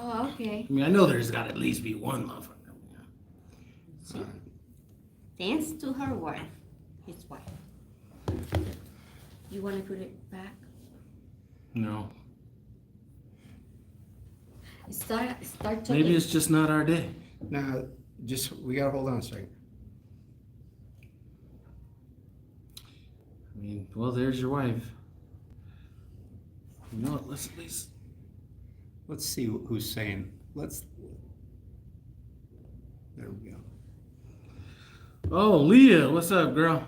Oh, okay. I mean, I know there's got to at least be one motherfucker. Thanks to her wife, his wife. You want to put it back? No. Start talking. Maybe it's just not our day. Now, we gotta hold on a second. I mean, well, there's your wife. You know what? Let's at least. Let's see who's saying. There we go. Oh, Leah, what's up, girl?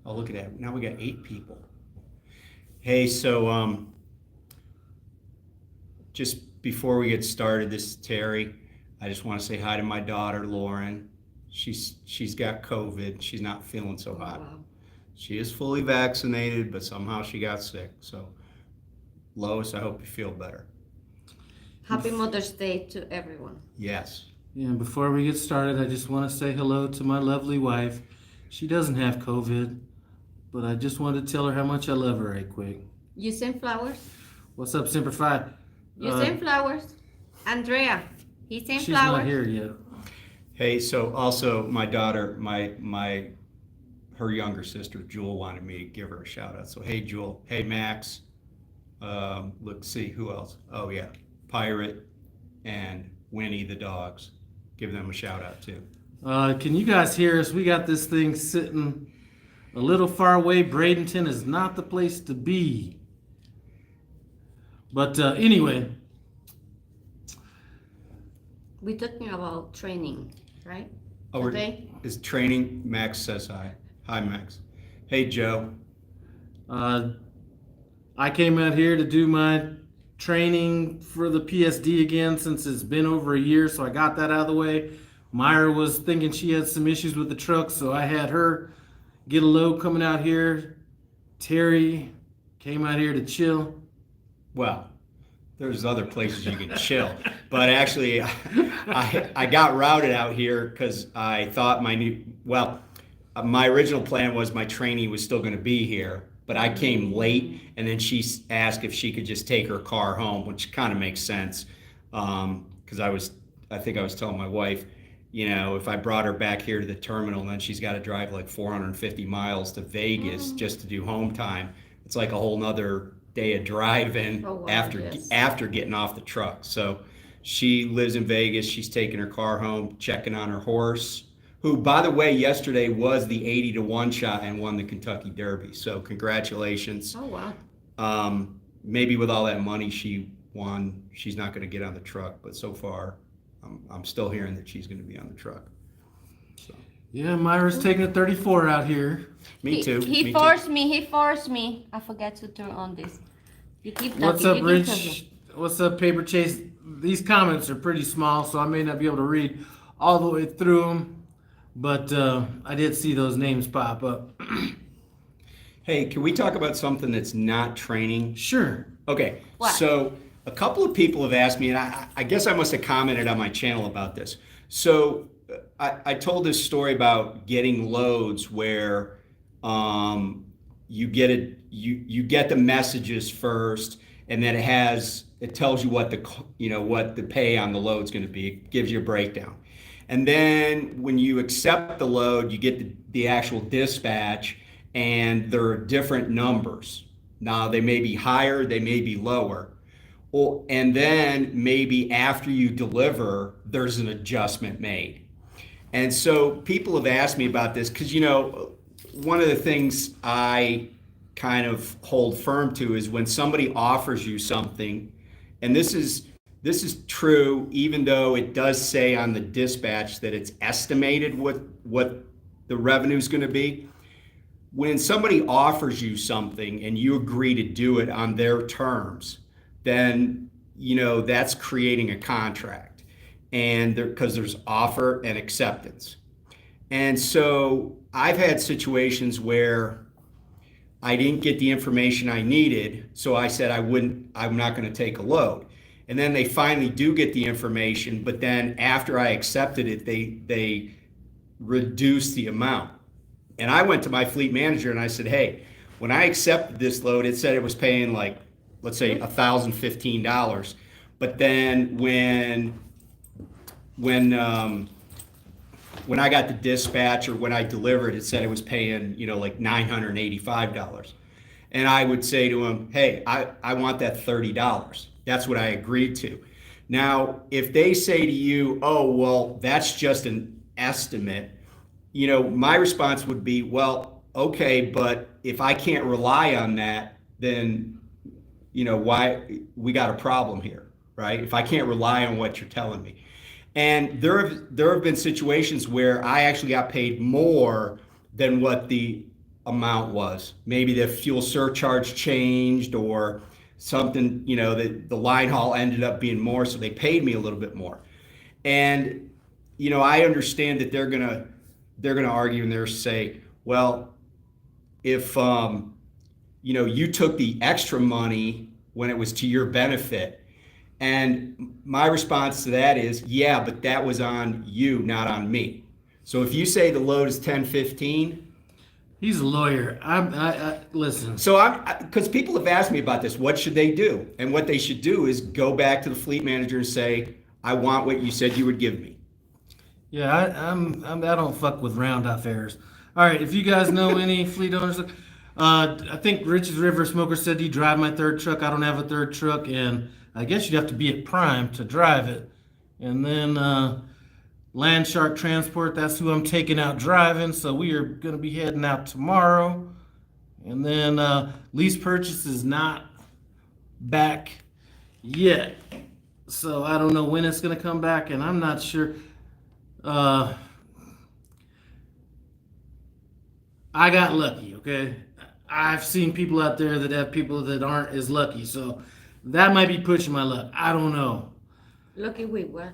Oh, look at that. Now we got 8 people. Hey, so just before we get started, this is Terry. I just want to say hi to my daughter, Lauren. She's got COVID. She's not feeling so hot. Wow. She is fully vaccinated, but somehow she got sick. So, Lois, I hope you feel better. Happy Mother's Day to everyone. Yes. Yeah, and before we get started, I just want to say hello to my lovely wife. She doesn't have COVID, but I just wanted to tell her how much I love her right quick. You send flowers? What's up, Semper Fi? You send flowers? Andrea, he sent She's flowers? not here yet. Hey, so also my daughter, her younger sister, Jewel, wanted me to give her a shout out. So, hey, Jewel. Hey, Max. Let's see, who else? Oh, yeah. Pirate and Winnie the dogs. Give them a shout out, too. Can you guys hear us? We got this thing sitting a little far away. Bradenton is not the place to be. But anyway. We're talking about training, right? Oh, Today? It's training. Max says hi. Hi, Max. Hey, Joe. I came out here to do my training for the PSD again since it's been over a year, so I got that out of the way. Myra was thinking she had some issues with the truck, so I had her get a load coming out here. Terry came out here to chill. Well, there's other places you can chill, but actually, I got routed out here because I thought my original plan was my trainee was still going to be here, but I came late, and then she asked if she could just take her car home, which kind of makes sense, because I think I was telling my wife, you know, if I brought her back here to the terminal, then she's got to drive like 450 miles to Vegas just to do home time. It's like a whole nother day of driving after getting off the truck. So she lives in Vegas. She's taking her car home, checking on her horse, who, by the way, yesterday was the 80-1 shot and won the Kentucky Derby. So congratulations. Oh, wow. Maybe with all that money she won, she's not going to get on the truck. But so far, I'm still hearing that she's going to be on the truck. So. Yeah, Myra's taking a 34 out here. Me too. He forced me. I forgot to turn on this. You keep talking. What's up, Rich? What's up, Paper Chase? These comments are pretty small, so I may not be able to read all the way through them. But I did see those names pop up. Hey, can we talk about something that's not training? Sure. Okay. What? So a couple of people have asked me, and I guess I must have commented on my channel about this. So I told this story about getting loads where you get the messages first, and then it tells you what the pay on the load's going to be. It gives you a breakdown. And then when you accept the load, you get the actual dispatch, and there are different numbers. Now, they may be higher, they may be lower. And then maybe after you deliver, there's an adjustment made. And so people have asked me about this because, you know, one of the things I kind of hold firm to is when somebody offers you something, and this is true, even though it does say on the dispatch that it's estimated what the revenue is going to be. When somebody offers you something and you agree to do it on their terms, then, you know, that's creating a contract, and because there's offer and acceptance. And so I've had situations where I didn't get the information I needed, so I said I'm not going to take a load. And then they finally do get the information, but then after I accepted it, they reduce the amount. And I went to my fleet manager and I said, hey, when I accepted this load, it said it was paying like, let's say $1,015. But then when I got the dispatch or when I delivered, it said it was paying, like $985. And I would say to him, hey, I want that $30. That's what I agreed to. Now, if they say to you, oh, well, that's just an estimate, my response would be, well, okay, but if I can't rely on that, then, why we got a problem here, right? If I can't rely on what you're telling me. And there have been situations where I actually got paid more than what the amount was. Maybe the fuel surcharge changed or something, the line haul ended up being more, so they paid me a little bit more. And I understand that they're gonna argue and they're say, well, if you took the extra money when it was to your benefit. And my response to that is, yeah, but that was on you, not on me. So if you say the load is 10-15. He's a lawyer. I listen. So because people have asked me about this, what should they do? And what they should do is go back to the fleet manager and say, I want what you said you would give me. Yeah, I don't fuck with round-off errors. All right, if you guys know any fleet owners, I think Rich's River Smoker said he drive my third truck. I don't have a third truck, and I guess you'd have to be at Prime to drive it. And then Land Shark Transport, that's who I'm taking out driving. So we are going to be heading out tomorrow. And then lease purchase is not back yet. So I don't know when it's going to come back, and I'm not sure. I got lucky, okay? I've seen people out there that have people that aren't as lucky. So that might be pushing my luck. I don't know. Lucky with what?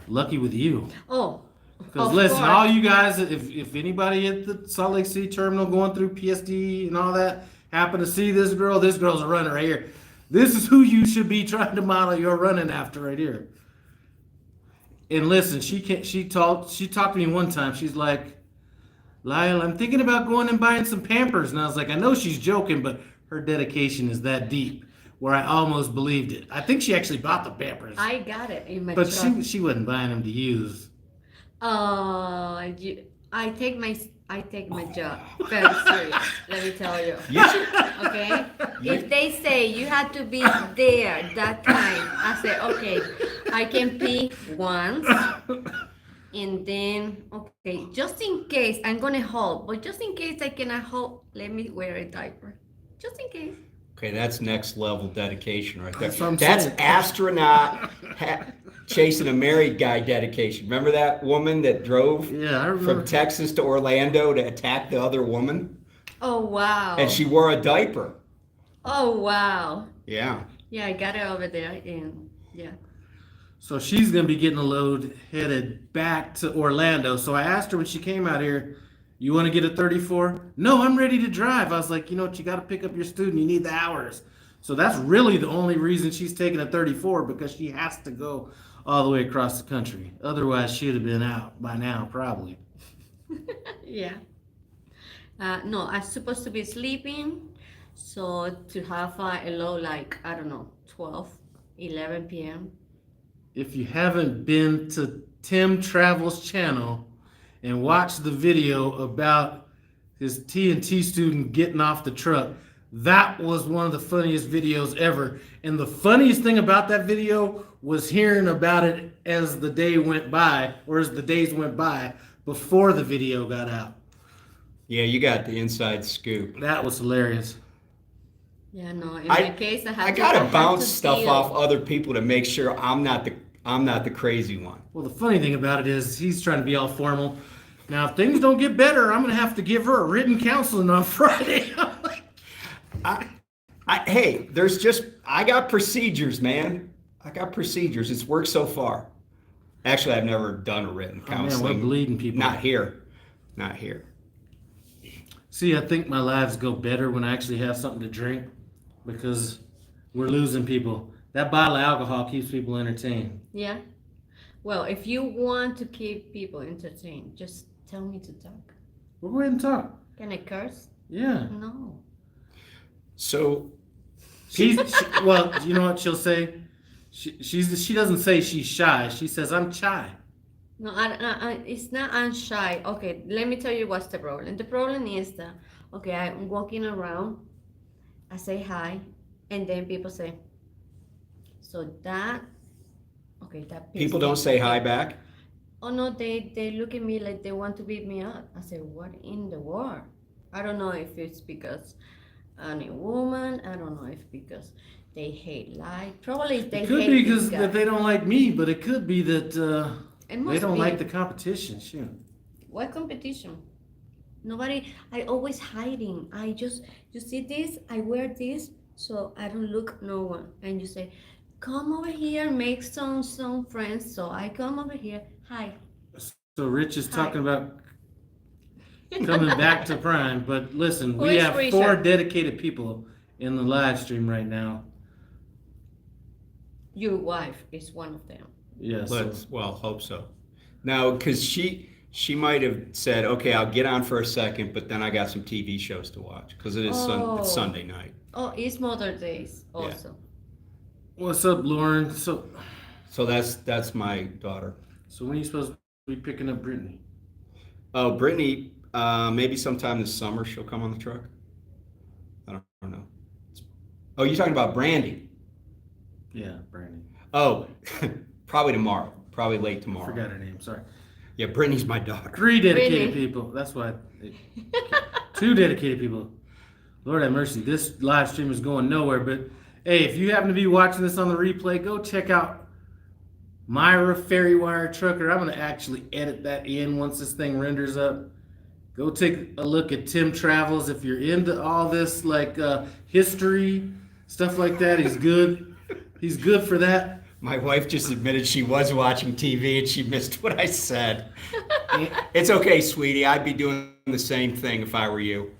Lucky with you. Oh. Because listen, all you guys, if anybody at the Salt Lake City terminal going through PSD and all that happen to see this girl's a runner right here. This is who you should be trying to model your running after right here. And listen, she talked to me one time. She's like, Lyle, I'm thinking about going and buying some Pampers. And I was like, I know she's joking, but her dedication is that deep where I almost believed it. I think she actually bought the Pampers. I got it in my But truck. she wasn't buying them to use. I take my job very serious. Let me tell you. Okay. If they say you have to be there that time, I say okay. I can pee once, and then okay, just in case I'm gonna hold, but just in case I cannot hold, let me wear a diaper, just in case. Okay, that's next level dedication right there. That's what I'm That's saying. astronaut chasing a married guy dedication. Remember that woman that drove Yeah, I remember. from Texas to Orlando to attack the other woman? Oh wow. And she wore a diaper. Oh wow. Yeah. Yeah, I got it over there, and yeah. So she's going to be getting a load headed back to Orlando. So I asked her when she came out here, you want to get a 34? No, I'm ready to drive. I was like, you know what? You got to pick up your student. You need the hours. So that's really the only reason she's taking a 34, because she has to go all the way across the country. Otherwise, she'd have been out by now, probably. Yeah. No, I'm supposed to be sleeping. So to have a low like, I don't know, 12, 11 p.m. If you haven't been to Tim Travel's channel and watched the video about his TNT student getting off the truck, that was one of the funniest videos ever. And the funniest thing about that video was hearing about it as the day went by, or as the days went by before the video got out. Yeah, you got the inside scoop. That was hilarious. Yeah, no. In my case, I gotta have bounce to stuff deal. off other people to make sure I'm not the crazy one. Well, the funny thing about it is he's trying to be all formal. Now, if things don't get better, I'm going to have to give her a written counseling on Friday. Hey, I got procedures, man. I got procedures. It's worked so far. Actually, I've never done a written counseling. Man, we're bleeding people. Not here. Not here. See, I think my lives go better when I actually have something to drink, because we're losing people. That bottle of alcohol keeps people entertained. Yeah. Well, if you want to keep people entertained, just tell me to talk. We'll go ahead and talk. Can I curse? Yeah. No. So, Well, you know what she'll say? She doesn't say she's shy. She says I'm shy. No, it's not I'm shy. Okay, let me tell you what's the problem. The problem is that, okay, I'm walking around, I say hi, and then people say, so that, okay, that People don't say hi back. Oh no, they look at me like they want to beat me up. I say, what in the world? I don't know if it's because I'm a woman. I don't know if because they hate life. Probably they It could hate be this because guy. that they don't like me, but it could be that It must they don't be. like the competition. Shoot. What competition? Nobody. I always hiding. You see this? I wear this so I don't look no one. And you say, come over here, make some friends. So I come over here. Hi. So Rich is Hi. talking about coming back to Prime, but listen, Who we is have Risha? 4 dedicated people in the live stream right now. Your wife is one of them. Yes. Hope so. Now, because she might have said, okay, I'll get on for a second, but then I got some TV shows to watch because it is it's Sunday night. Oh, it's Mother's Days also. What's up, Lauren? So that's my daughter. when are you supposed to be picking up Brittany? Oh, Brittany, maybe sometime this summer she'll come on the truck. I don't know. Oh, you're talking about Brandy? Yeah, Brittany. Oh, probably tomorrow. Probably late I tomorrow. forgot her name. Sorry. Yeah, Brittany's my daughter. 3 dedicated Really? people. That's why. 2 dedicated people. Lord have mercy. This live stream is going nowhere. But hey, if you happen to be watching this on the replay, go check out Myra Fairywire Trucker. I'm going to actually edit that in once this thing renders up. Go take a look at Tim Travels. If you're into all this like history, stuff like that, he's good. He's good for that. My wife just admitted she was watching TV and she missed what I said. It's okay, sweetie. I'd be doing the same thing if I were you.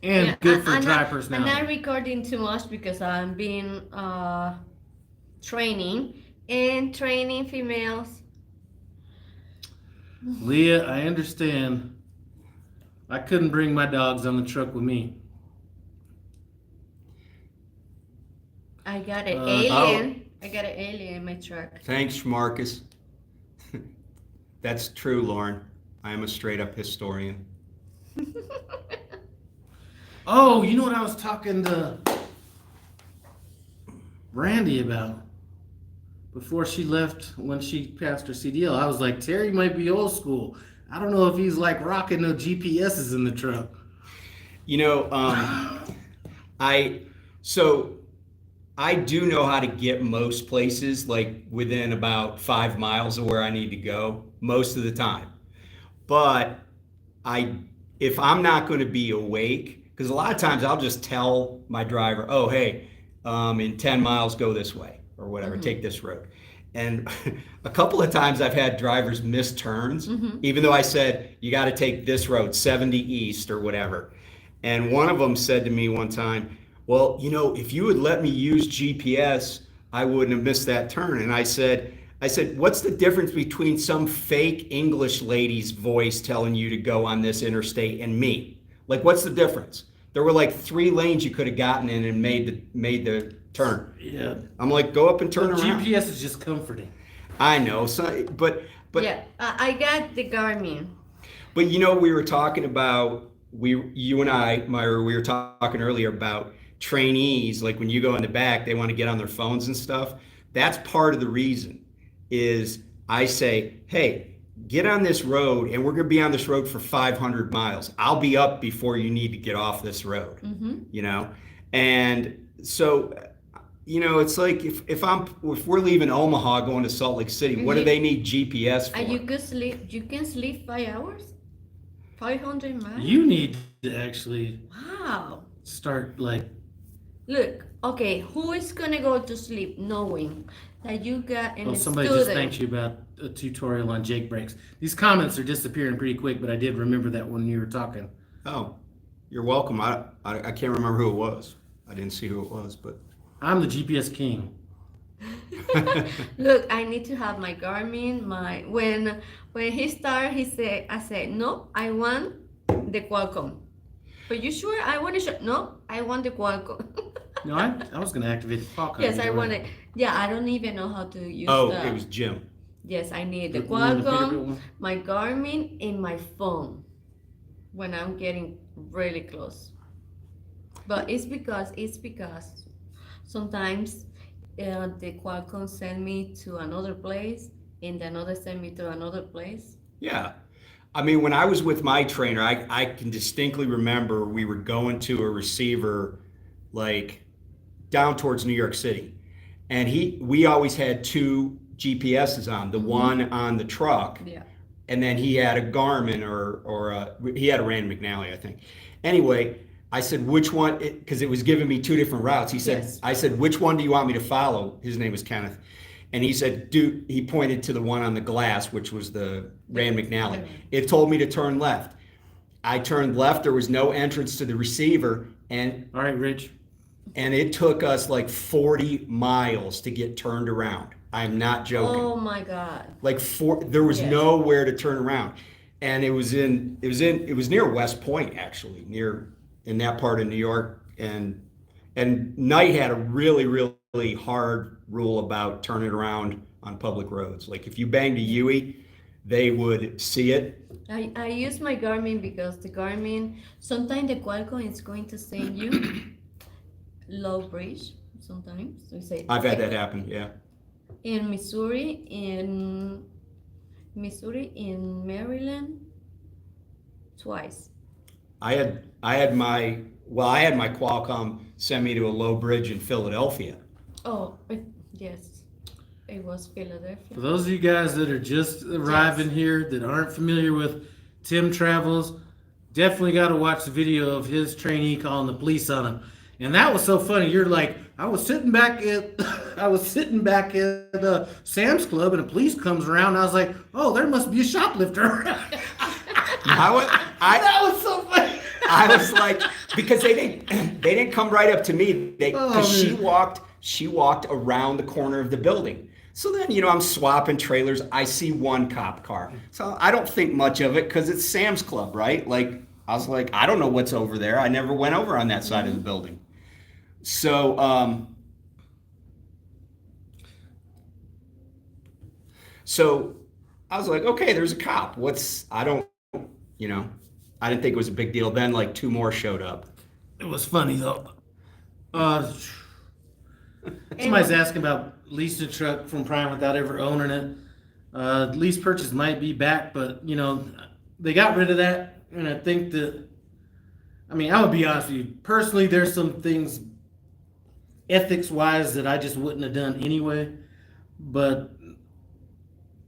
And Yeah, good for I'm dry not personality. recording too much because I'm being training females. Leah, I understand. I couldn't bring my dogs on the truck with me. I got an Oh. alien. I got an alien in my truck. Thanks, Marcus. That's true, Lauren. I am a straight up historian. Oh, you know what I was talking to Randy about before she left when she passed her CDL? I was like, Terry might be old school. I don't know if he's like rocking no GPSs in the truck. You know, I do know how to get most places like within about 5 miles of where I need to go most of the time. But if I'm not going to be awake, because a lot of times I'll just tell my driver, oh, hey, in 10 miles, go this way or whatever, take this road. And a couple of times I've had drivers miss turns, even though I said, you got to take this road, 70 east or whatever. And one of them said to me one time, well, you know, if you would let me use GPS, I wouldn't have missed that turn. And I said, what's the difference between some fake English lady's voice telling you to go on this interstate and me? Like, what's the difference? There were like 3 lanes you could have gotten in and made the turn. Yeah. I'm like, go up and turn around. GPS is just comforting. I know, so, but yeah, I got the Garmin. But you know, we were talking about you and I, Myra, we were talking earlier about trainees. Like when you go in the back, they want to get on their phones and stuff. That's part of the reason. Is I say, hey, get on this road, and we're going to be on this road for 500 miles. I'll be up before you need to get off this road. You know, and so. You know, it's like if we're leaving Omaha going to Salt Lake City, what do they need GPS for? And you can sleep 5 hours? 500 miles? You need to actually Wow. start like. Look, okay, who is gonna go to sleep knowing that you got an Well, somebody student? just thanked you about a tutorial on Jake brakes. These comments are disappearing pretty quick, but I did remember that when you were talking. Oh, you're welcome. I can't remember who it was. I didn't see who it was, but. I'm the GPS king. Look, I need to have my Garmin. When he started, I said, no, I want the Qualcomm. Are you sure? I want to show. No, I want the Qualcomm. No, I was gonna activate the Qualcomm. Yes, I either way. wanted. Yeah, I don't even know how to use Oh, the. it was Jim. Yes, I need the You want the Peterbilt Qualcomm, one? my Garmin, and my phone when I'm getting really close. But it's because sometimes the Qualcomm send me to another place, and another send me to another place. Yeah. I mean, when I was with my trainer, I can distinctly remember we were going to a receiver like down towards New York City. And we always had two GPSs on, the one on the truck, Yeah. and then he had a Garmin he had a Rand McNally, I think. Anyway, I said, which one, because it was giving me two different routes. Yes. I said, which one do you want me to follow? His name is Kenneth. And he said, dude, he pointed to the one on the glass, which was the Rand McNally. It told me to turn left. I turned left. There was no entrance to the receiver. And All right, Rich. it took us like 40 miles to get turned around. I'm not joking. Oh my God. Like there was Yes. nowhere to turn around. And it was near West Point, actually, in that part of New York. And Knight had a really, really hard rule about turning around on public roads. Like if you banged a Huey, they would see it. I use my Garmin because the Garmin, sometimes the Qualcomm is going to send you low bridge sometimes. So you say I've had that happen, yeah. in Missouri, in Maryland, twice. I had my Qualcomm send me to a low bridge in Philadelphia. Oh, yes, it was Philadelphia. For those of you guys that are just arriving here that aren't familiar with Tim Travels, definitely got to watch the video of his trainee calling the police on him. And that was so funny. You're like, I was sitting back at Sam's Club, and the police comes around. I was like, oh, there must be a shoplifter. That was so funny. I was like, because they didn't come right up to me. She walked around the corner of the building. So then, I'm swapping trailers. I see one cop car. So I don't think much of it because it's Sam's Club, right? Like, I was like, I don't know what's over there. I never went over on that side of the building. So, I was like, okay, there's a cop. I didn't think it was a big deal. Then like two more showed up. It was funny though. Somebody's asking about leasing a truck from Prime without ever owning it. Lease purchase might be back, but they got rid of that, and I think that. I mean, I would be honest with you. Personally, there's some things ethics-wise that I just wouldn't have done anyway. But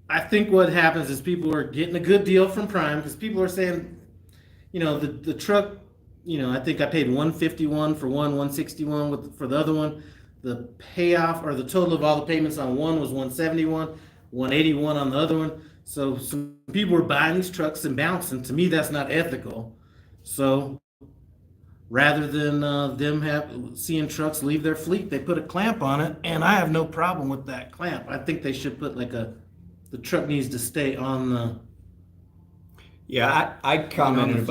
I think what happens is people are getting a good deal from Prime because people are saying, the truck, I think I paid $151 for one, $161 for the other one. The payoff or the total of all the payments on one was $171, $181 on the other one. So some people were buying these trucks and bouncing. To me, that's not ethical. So rather than them seeing trucks leave their fleet, they put a clamp on it, and I have no problem with that clamp. I think they should put the truck needs to stay on the. Yeah, I commented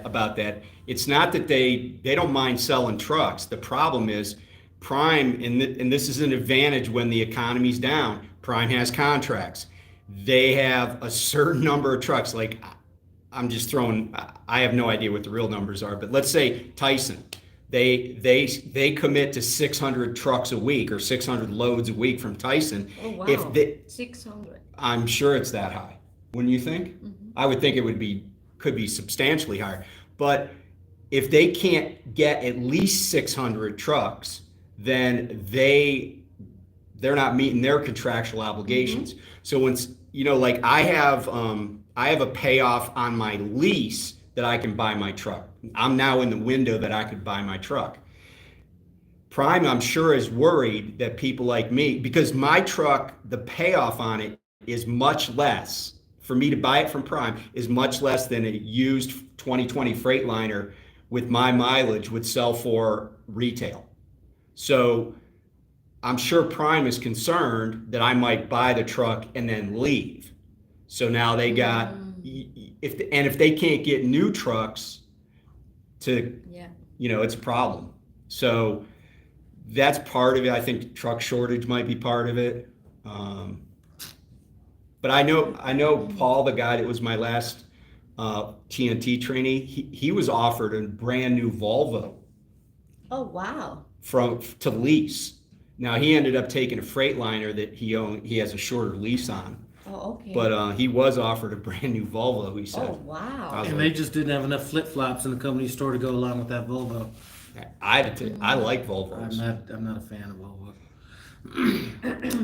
about that. It's not that they don't mind selling trucks. The problem is Prime, and this is an advantage when the economy's down. Prime has contracts. They have a certain number of trucks. Like I'm just throwing. I have no idea what the real numbers are, but let's say Tyson. They commit to 600 trucks a week or 600 loads a week from Tyson. Oh wow! 600. I'm sure it's that high. Wouldn't you think? Mm-hmm. I would think could be substantially higher. But if they can't get at least 600 trucks, then they're not meeting their contractual obligations. Mm-hmm. So once like I have a payoff on my lease that I can buy my truck. I'm now in the window that I could buy my truck. Prime, I'm sure, is worried that people like me, because my truck, the payoff on it is much less. For me to buy it from Prime is much less than a used 2020 Freightliner with my mileage would sell for retail. So I'm sure Prime is concerned that I might buy the truck and then leave. So now they got, if they can't get new trucks to, it's a problem. So that's part of it. I think truck shortage might be part of it. But I know Paul, the guy that was my last TNT trainee, he was offered a brand new Volvo Oh, wow. to lease. Now he ended up taking a Freightliner that he has a shorter lease on. Oh, okay. But he was offered a brand new Volvo, he said. Oh, wow. I was And like, they just didn't have enough flip flops in the company store to go along with that Volvo. I like Volvos. I'm not a fan of Volvo.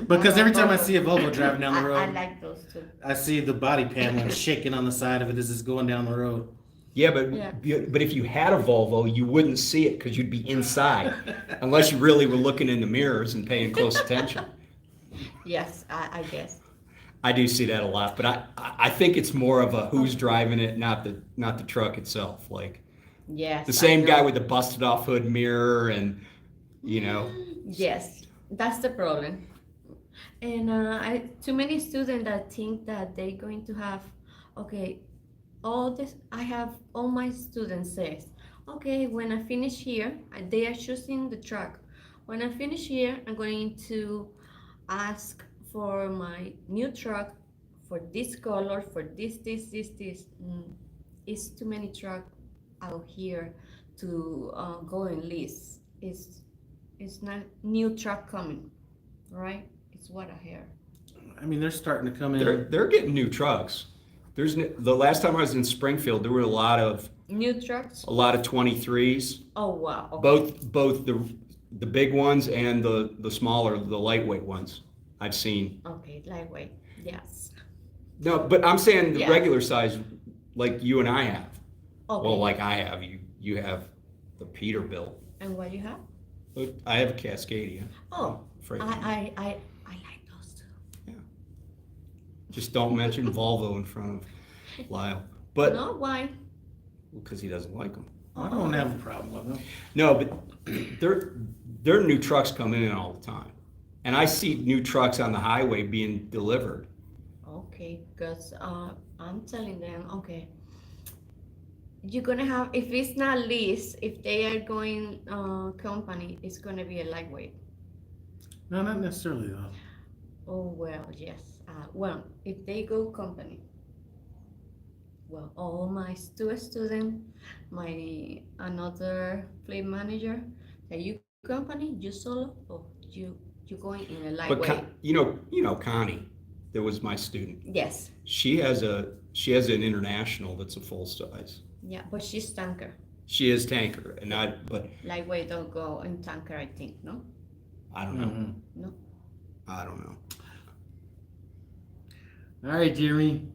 Because every time I see a Volvo driving down the I road, like those too. I see the body panel shaking on the side of it as it's going down the road. Yeah, but Yeah. but if you had a Volvo, you wouldn't see it because you'd be inside, unless you really were looking in the mirrors and paying close attention. Yes, I guess. I do see that a lot, but I think it's more of a who's driving it, not the truck itself. Like Yes. the I same guy know. with the busted off hood mirror, and you know. Yes, that's the problem. And too many students that think that they're going to have, okay, all this. I have all my students says, okay, when I finish here, they are choosing the truck. When I finish here, I'm going to ask for my new truck for this color, for this. It's too many truck out here to go and lease. It's not new truck coming, right? It's what I hear. I mean, they're starting to come in. They're getting new trucks. The last time I was in Springfield, there were a lot of New trucks? 23s, Oh, wow. Okay. both the big ones and the smaller, the lightweight ones I've seen. Okay, lightweight. Yes. No, but I'm saying the Yeah. regular size, like you and I have. Okay. Well, like I have, you have the Peterbilt. And what you have? But I have a Cascadia. Oh, Freightliner. I like those too. Yeah. Just don't mention Volvo in front of Lyle. But No, why? because he doesn't like them. I don't have a problem with them. No, but there are new trucks coming in all the time. And I see new trucks on the highway being delivered. Okay, because I'm telling them, okay, you're gonna have, if it's not lease, if they are going company, it's gonna be a lightweight. No, not necessarily though. Oh, well, yes. Well, if they go company, well, all my students, my another fleet manager, are you company, you solo, or you going in a But lightweight? you know Connie, that was my student. Yes, She has an international that's a full size. yeah, but she's tanker. She is tanker, but Lightweight don't go in tanker, I think, no? I don't know. Mhm. No. I don't know. All right, Jeremy.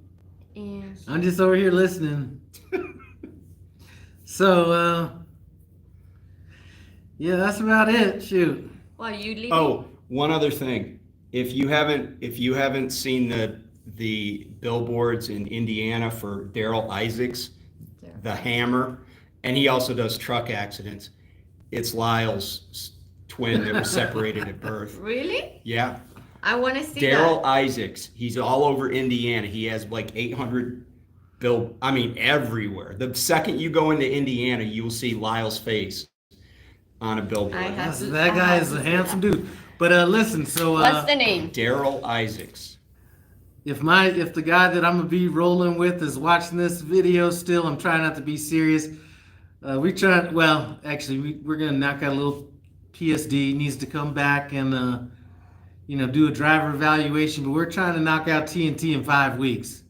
And I'm just over here listening. So, yeah, that's about it. Shoot. well, you leave. Oh, one other thing. If you haven't seen the billboards in Indiana for Daryl Isaacs, the Hammer, and he also does truck accidents. It's Lyle's twin that was separated at birth. Really? Yeah. I want to see Daryl that. Isaacs. He's all over Indiana. He has like 800 everywhere. The second you go into Indiana, you will see Lyle's face on a billboard. I have to- That I guy have is to a see handsome that. dude. But listen, so What's the name? Daryl Isaacs. if the guy that I'm gonna be rolling with is watching this video still, I'm trying not to be serious. We're gonna knock out a little PSD. Needs to come back and do a driver evaluation, but we're trying to knock out TNT in 5 weeks.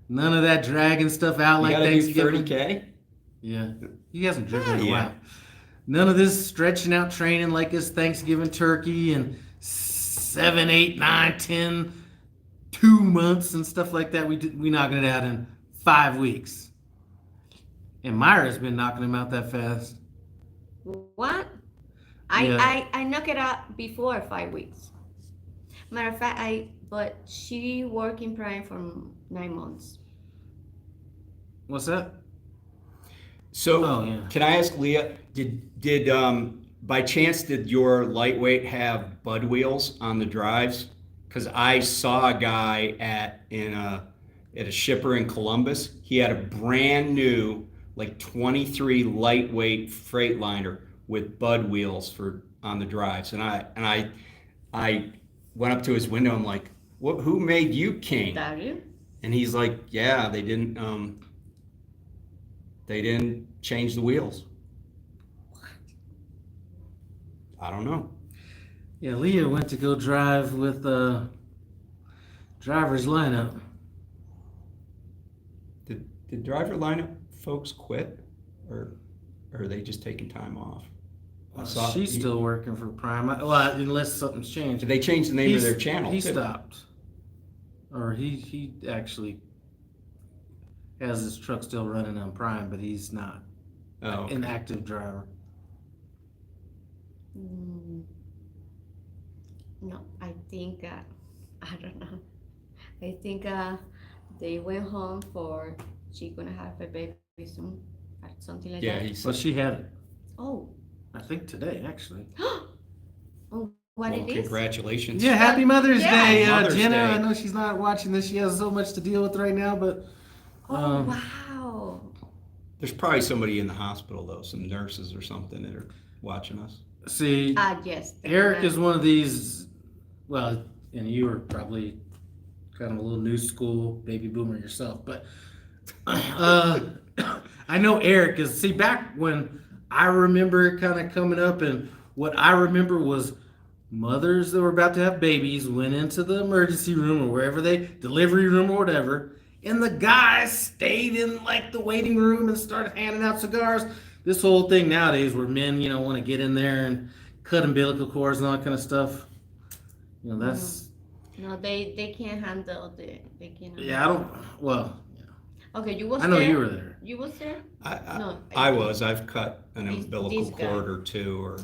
None of that dragging stuff out You like gotta do Thanksgiving. 30K? Yeah, he hasn't driven in a Yeah. while. None of this stretching out training like it's Thanksgiving turkey and 7, 8, 9, 10, 2 months and stuff like that. We knocking it out in 5 weeks. And Myra's been knocking him out that fast. What? Yeah. I knock it out before 5 weeks. Matter of fact, but she worked in Prime for 9 months. What's that? So, Oh, yeah. can I ask Leah, did by chance did your lightweight have bud wheels on the drives? Because I saw a guy at a shipper in Columbus. He had a brand new like 23 lightweight Freightliner with Bud wheels on the drives, and I went up to his window. I'm like, "What? Who made you king?" That you? And he's like, "Yeah, they didn't change the wheels." I don't know. Yeah, Leah went to go drive with driver's lineup. Did driver lineup folks quit, or are they just taking time off? She's still working for Prime. Well, unless something's changed. They changed the name of their channel. He too. stopped, or he actually has his truck still running on Prime, but he's not an active driver. No, I think I don't know. I think they went home for she gonna have a baby soon, or something like that. Yeah, But she had it. Oh. I think today, actually. Oh, what it is? Congratulations. Yeah, happy Mother's Day, Mother's Jenna. Day. I know she's not watching this. She has so much to deal with right now, but. Oh, wow. There's probably somebody in the hospital, though, some nurses or something that are watching us. See, Yes. Eric is one of these, well, and you were probably kind of a little new school baby boomer yourself, but I know Eric is, see, back when I remember kind of coming up, and what I remember was mothers that were about to have babies went into the emergency room or wherever delivery room or whatever, and the guys stayed in like the waiting room and started handing out cigars. This whole thing nowadays where men, want to get in there and cut umbilical cords and all that kind of stuff. That's. No, they can't handle they can't. Yeah, I don't. Well. Okay, you was I know there? you were there. You was there? No, I was. I've cut an umbilical cord or two, or.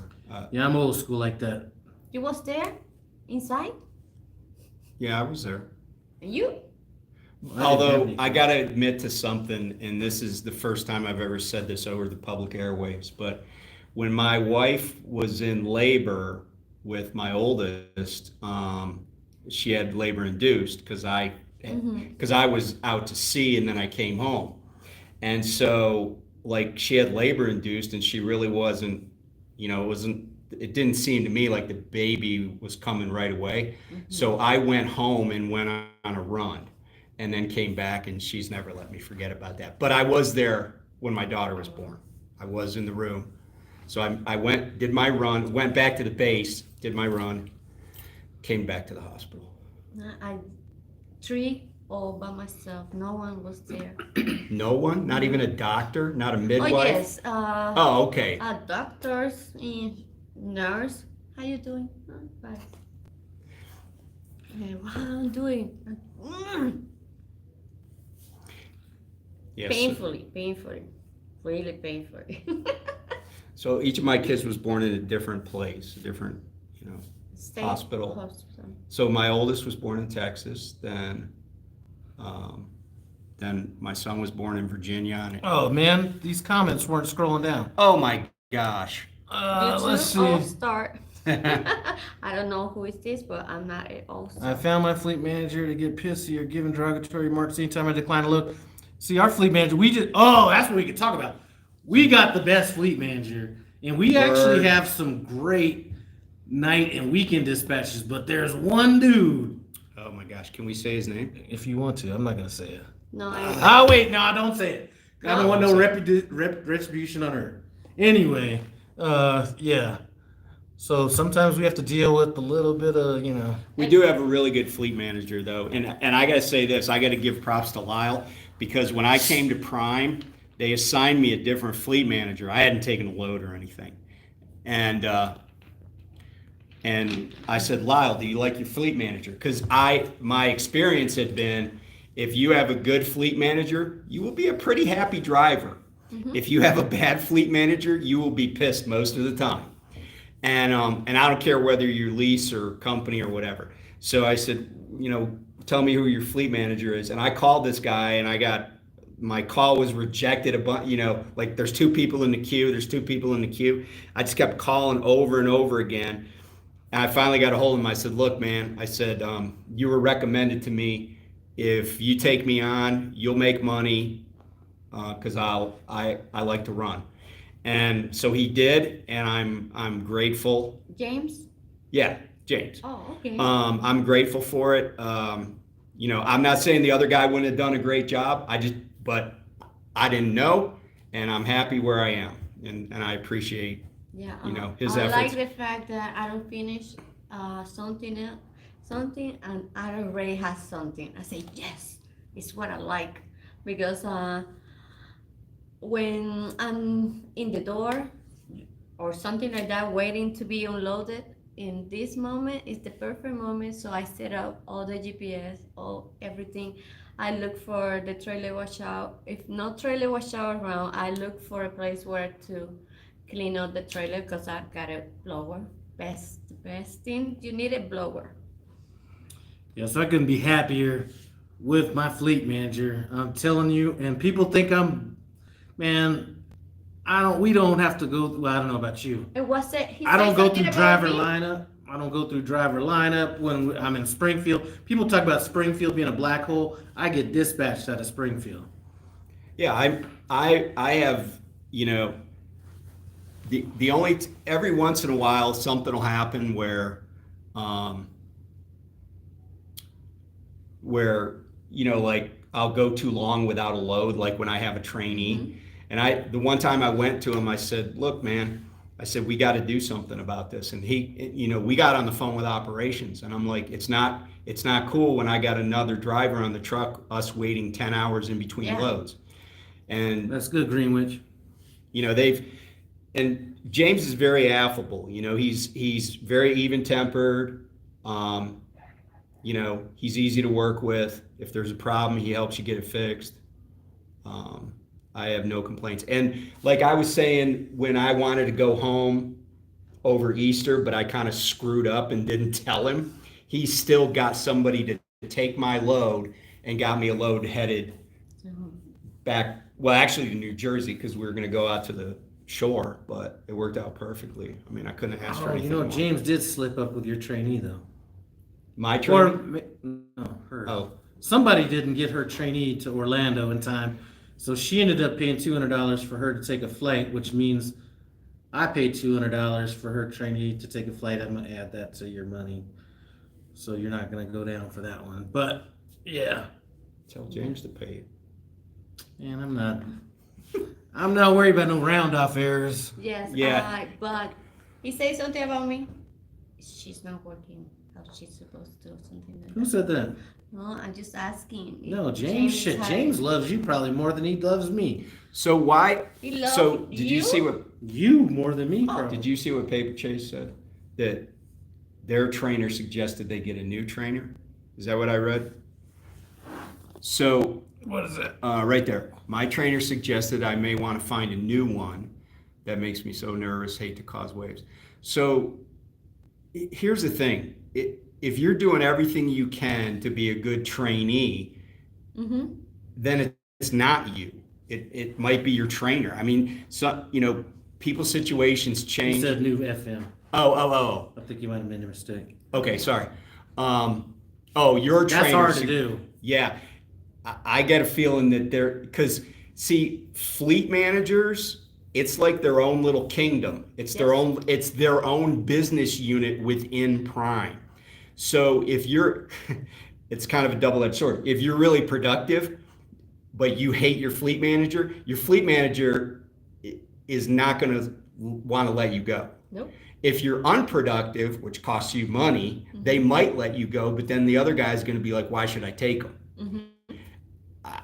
Yeah, I'm old school like that. You was there, inside? Yeah, I was there. And you? Although I got to admit to something, and this is the first time I've ever said this over the public airwaves, but when my wife was in labor with my oldest, she had labor induced because I was out to sea and then I came home. And so like she had labor induced and she really wasn't, it didn't seem to me like the baby was coming right away. So I went home and went on a run and then came back, and she's never let me forget about that. But I was there when my daughter was born. I was in the room. So I went, did my run, went back to the base, did my run, came back to the hospital. I 3 all by myself. No one was there. No one? Not even a doctor? Not a midwife? Oh yes. Oh, okay. Doctors and nurse. How you doing? Bye. Okay, what I'm doing? Yes. Painfully, really painfully. So each of my kids was born in a different place, a different, State hospital. So my oldest was born in Texas. Then my son was born in Virginia. Oh man, these comments weren't scrolling down. Oh my gosh. Let's see. All-star. I don't know who is this, but I'm not an all-star. I found my fleet manager to get pissy or giving derogatory remarks anytime I decline to look. See, our fleet manager, that's what we could talk about. We got the best fleet manager, and we actually have some great night and weekend dispatches, but there's one dude. Oh my gosh, can we say his name? If you want to, I'm not going to say it. No, Oh, wait, no, don't say it. I don't want no retribution on her. Anyway, yeah. So sometimes we have to deal with a little bit of, We do have a really good fleet manager, though. And I got to say this, I got to give props to Lyle, because when I came to Prime, they assigned me a different fleet manager. I hadn't taken a load or anything. And I said, Lyle, do you like your fleet manager? Because my experience had been, if you have a good fleet manager, you will be a pretty happy driver. If you have a bad fleet manager, you will be pissed most of the time. And I don't care whether you lease or company or whatever. So I said, tell me who your fleet manager is. And I called this guy, and my call was rejected like there's 2 people in the queue. There's 2 people in the queue. I just kept calling over and over again. And I finally got a hold of him. I said, look, man, I said, you were recommended to me. If you take me on, you'll make money, because I like to run. And so he did, and I'm grateful. James? Yeah, James. Oh, okay. I'm grateful for it. You know, I'm not saying the other guy wouldn't have done a great job. But I didn't know, and I'm happy where I am, and I appreciate, Yeah, you know, his I like efforts. the fact that I don't finish something, and I already have something. I say yes, it's what I like, because when I'm in the door or something like that, waiting to be unloaded, in this moment is the perfect moment. So I set up all the GPS, all everything. I look for the trailer wash out. If no trailer wash out around, I look for a place where to clean out the trailer, because I got a blower. Best thing, you need a blower. Yes, I couldn't be happier with my fleet manager. I'm telling you, and people think man, we don't have to go, well, I don't know about you. And what's it? He I don't said go something through about driver me? lineup. I don't go through driver lineup when I'm in Springfield. People talk about Springfield being a black hole. I get dispatched out of Springfield. Yeah, I have, you know, the only every once in a while something will happen where you know, like I'll go too long without a load, like when I have a trainee. Mm-hmm. And the one time I went to him, I said, look, man, I said, we got to do something about this. And he, you know, we got on the phone with operations, and I'm like, it's not cool when I got another driver on the truck, us waiting 10 hours in between Yeah. loads. And, That's good, Greenwich. you know, and James is very affable. You know, he's very even tempered. You know, he's easy to work with. If there's a problem, he helps you get it fixed. I have no complaints. And like I was saying, when I wanted to go home over Easter, but I kind of screwed up and didn't tell him, he still got somebody to take my load and got me a load headed back, well, actually to New Jersey, because we were going to go out to the shore, but it worked out perfectly. I mean, I couldn't have asked for Oh, anything you know, more. James did slip up with your trainee, though. My Or, trainee? no, her. Oh, Somebody didn't get her trainee to Orlando in time, so she ended up paying $200 for her to take a flight, which means I paid $200 for her trainee to take a flight. I'm gonna add that to your money, so you're not gonna go down for that one. But yeah, tell James to pay it. and I'm not worried about no round off errors. Yes, Yeah. but he said something about me. She's not working how she's supposed to, something like Who that. said that? No, I'm just asking. if No, James. Shit, had- James loves you probably more than he loves me. So why? He loves So did you you? see what? You more than me, Oh, probably. Did you see what Paper Chase said? That their trainer suggested they get a new trainer. Is that what I read? So What is that? right there, my trainer suggested I may want to find a new one. That makes me so nervous. Hate to cause waves. So here's the thing: if you're doing everything you can to be a good trainee, Mm-hmm. then it's not you. It might be your trainer. I mean, so you know, people's situations You change. said new FM. Oh. I think you might have made a mistake. Okay, sorry. Your trainer. That's hard to do. Yeah, I get a feeling that they're, because see, fleet managers, it's like their own little kingdom. It's their own business unit within Prime. So if you're, it's kind of a double-edged sword. If you're really productive, but you hate your fleet manager is not going to want to let you go. Nope. If you're unproductive, which costs you money, they might let you go, but then the other guy's going to be like, why should I take them? Mm-hmm.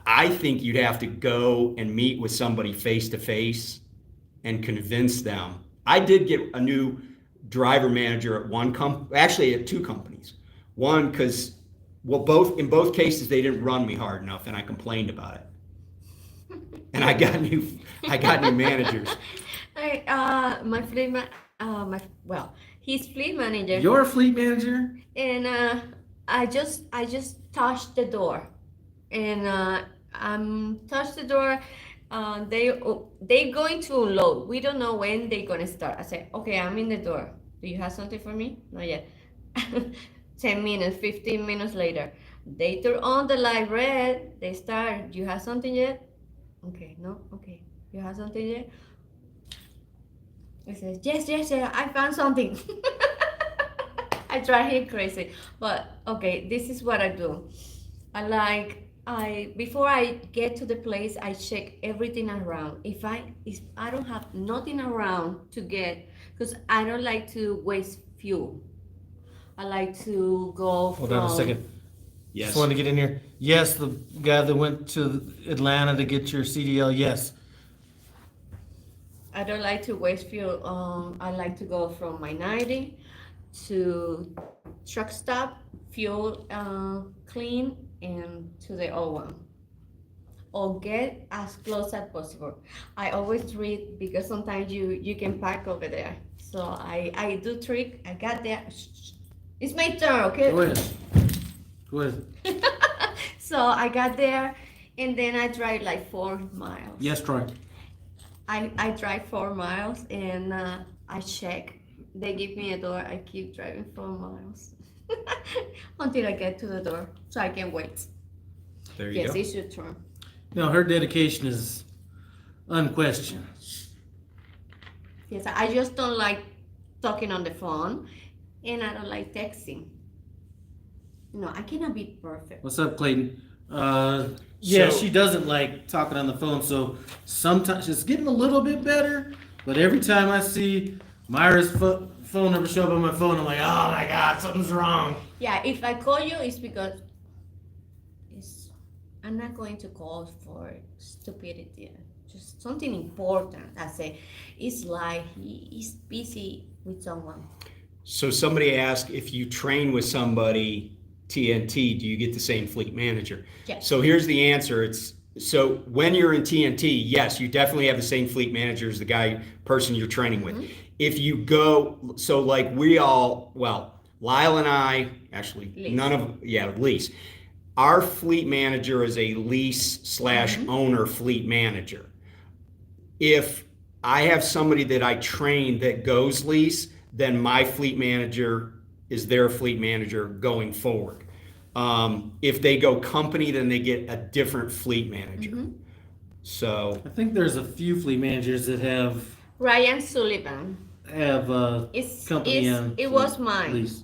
I think you'd have to go and meet with somebody face to face and convince them. I did get a new driver manager at actually at two companies. One, because in both cases they didn't run me hard enough, and I complained about it. And I got new managers. My fleet he's fleet manager. Your fleet manager? And I just touched the door, and touched the door. They going to unload. We don't know when they're gonna start. I said, okay, I'm in the door. Do you have something for me? Not yet. 10 minutes, 15 minutes later, they turn on the light red. They start. You have something yet? Okay, no. Okay, you have something yet? He says, yes, yes, yes, I found something. I drive him crazy. But okay, this is what I do. Before I get to the place, I check everything around. If I don't have nothing around to get, because I don't like to waste fuel. I like to go Hold on a second. Yes. Just wanted to get in here. Yes, the guy that went to Atlanta to get your CDL. Yes. I don't like to waste fuel. I like to go from my 90 to truck stop, fuel clean, and to the old one. Or get as close as possible. I always read because sometimes you can park over there. So I do trick. I got there. It's my turn, okay? Go ahead. Go ahead. So I got there, and then I drive like 4 miles. Yes, Troy. I drive 4 miles, and I check. They give me a door. I keep driving 4 miles until I get to the door, so I can wait. There you Yes, go. it's your turn. No, her dedication is unquestioned. Yes, I just don't like talking on the phone, and I don't like texting. No, I cannot be perfect. What's up, Clayton? Yeah, So- she doesn't like talking on the phone, so sometimes it's getting a little bit better, but every time I see Myra's phone number show up on my phone, I'm like, oh my God, something's wrong. Yeah, if I call you, it's because I'm not going to call for stupidity. Just something important. I say, it's like he's busy with someone. So somebody asked if you train with somebody TNT, do you get the same fleet manager? Yes. So here's the answer. It's so when you're in TNT, yes, you definitely have the same fleet manager as the person you're training with. Mm-hmm. If you go, so like Lyle and I, actually, Lease. lease. Our fleet manager is a lease / owner fleet manager. If I have somebody that I train that goes lease, then my fleet manager is their fleet manager going forward. If they go company, then they get a different fleet manager. Mm-hmm. So I think there's a few fleet managers that have Ryan Sullivan. company and It was my lease.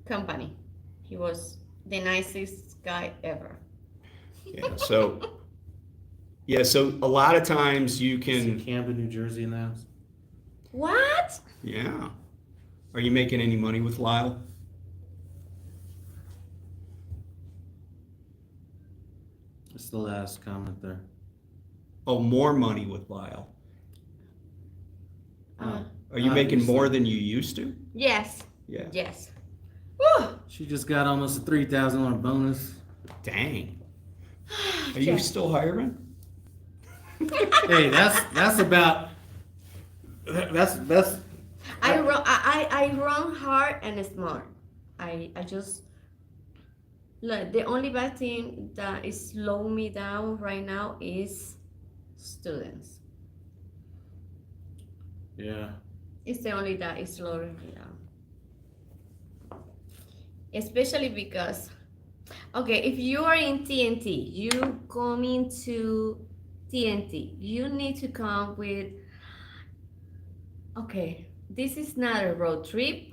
company. He was the nicest guy ever. so a lot of times you It's in can, Camden, New Jersey in the house. What? yeah. Are you making any money with Lyle? It's the last comment there. Oh, more money with Lyle. Are you making Obviously. more than you used to? Yes. Yeah. Yes. Woo! She just got almost a $3,000 bonus. Dang. Are you still hiring? Hey, that's about that's I run hard and smart. I just look. The only bad thing that is slowing me down right now is students. yeah. It's the only that is slowing me down. Especially because, okay, if you are in TNT, you come into TNT, you need to come with, okay, this is not a road trip.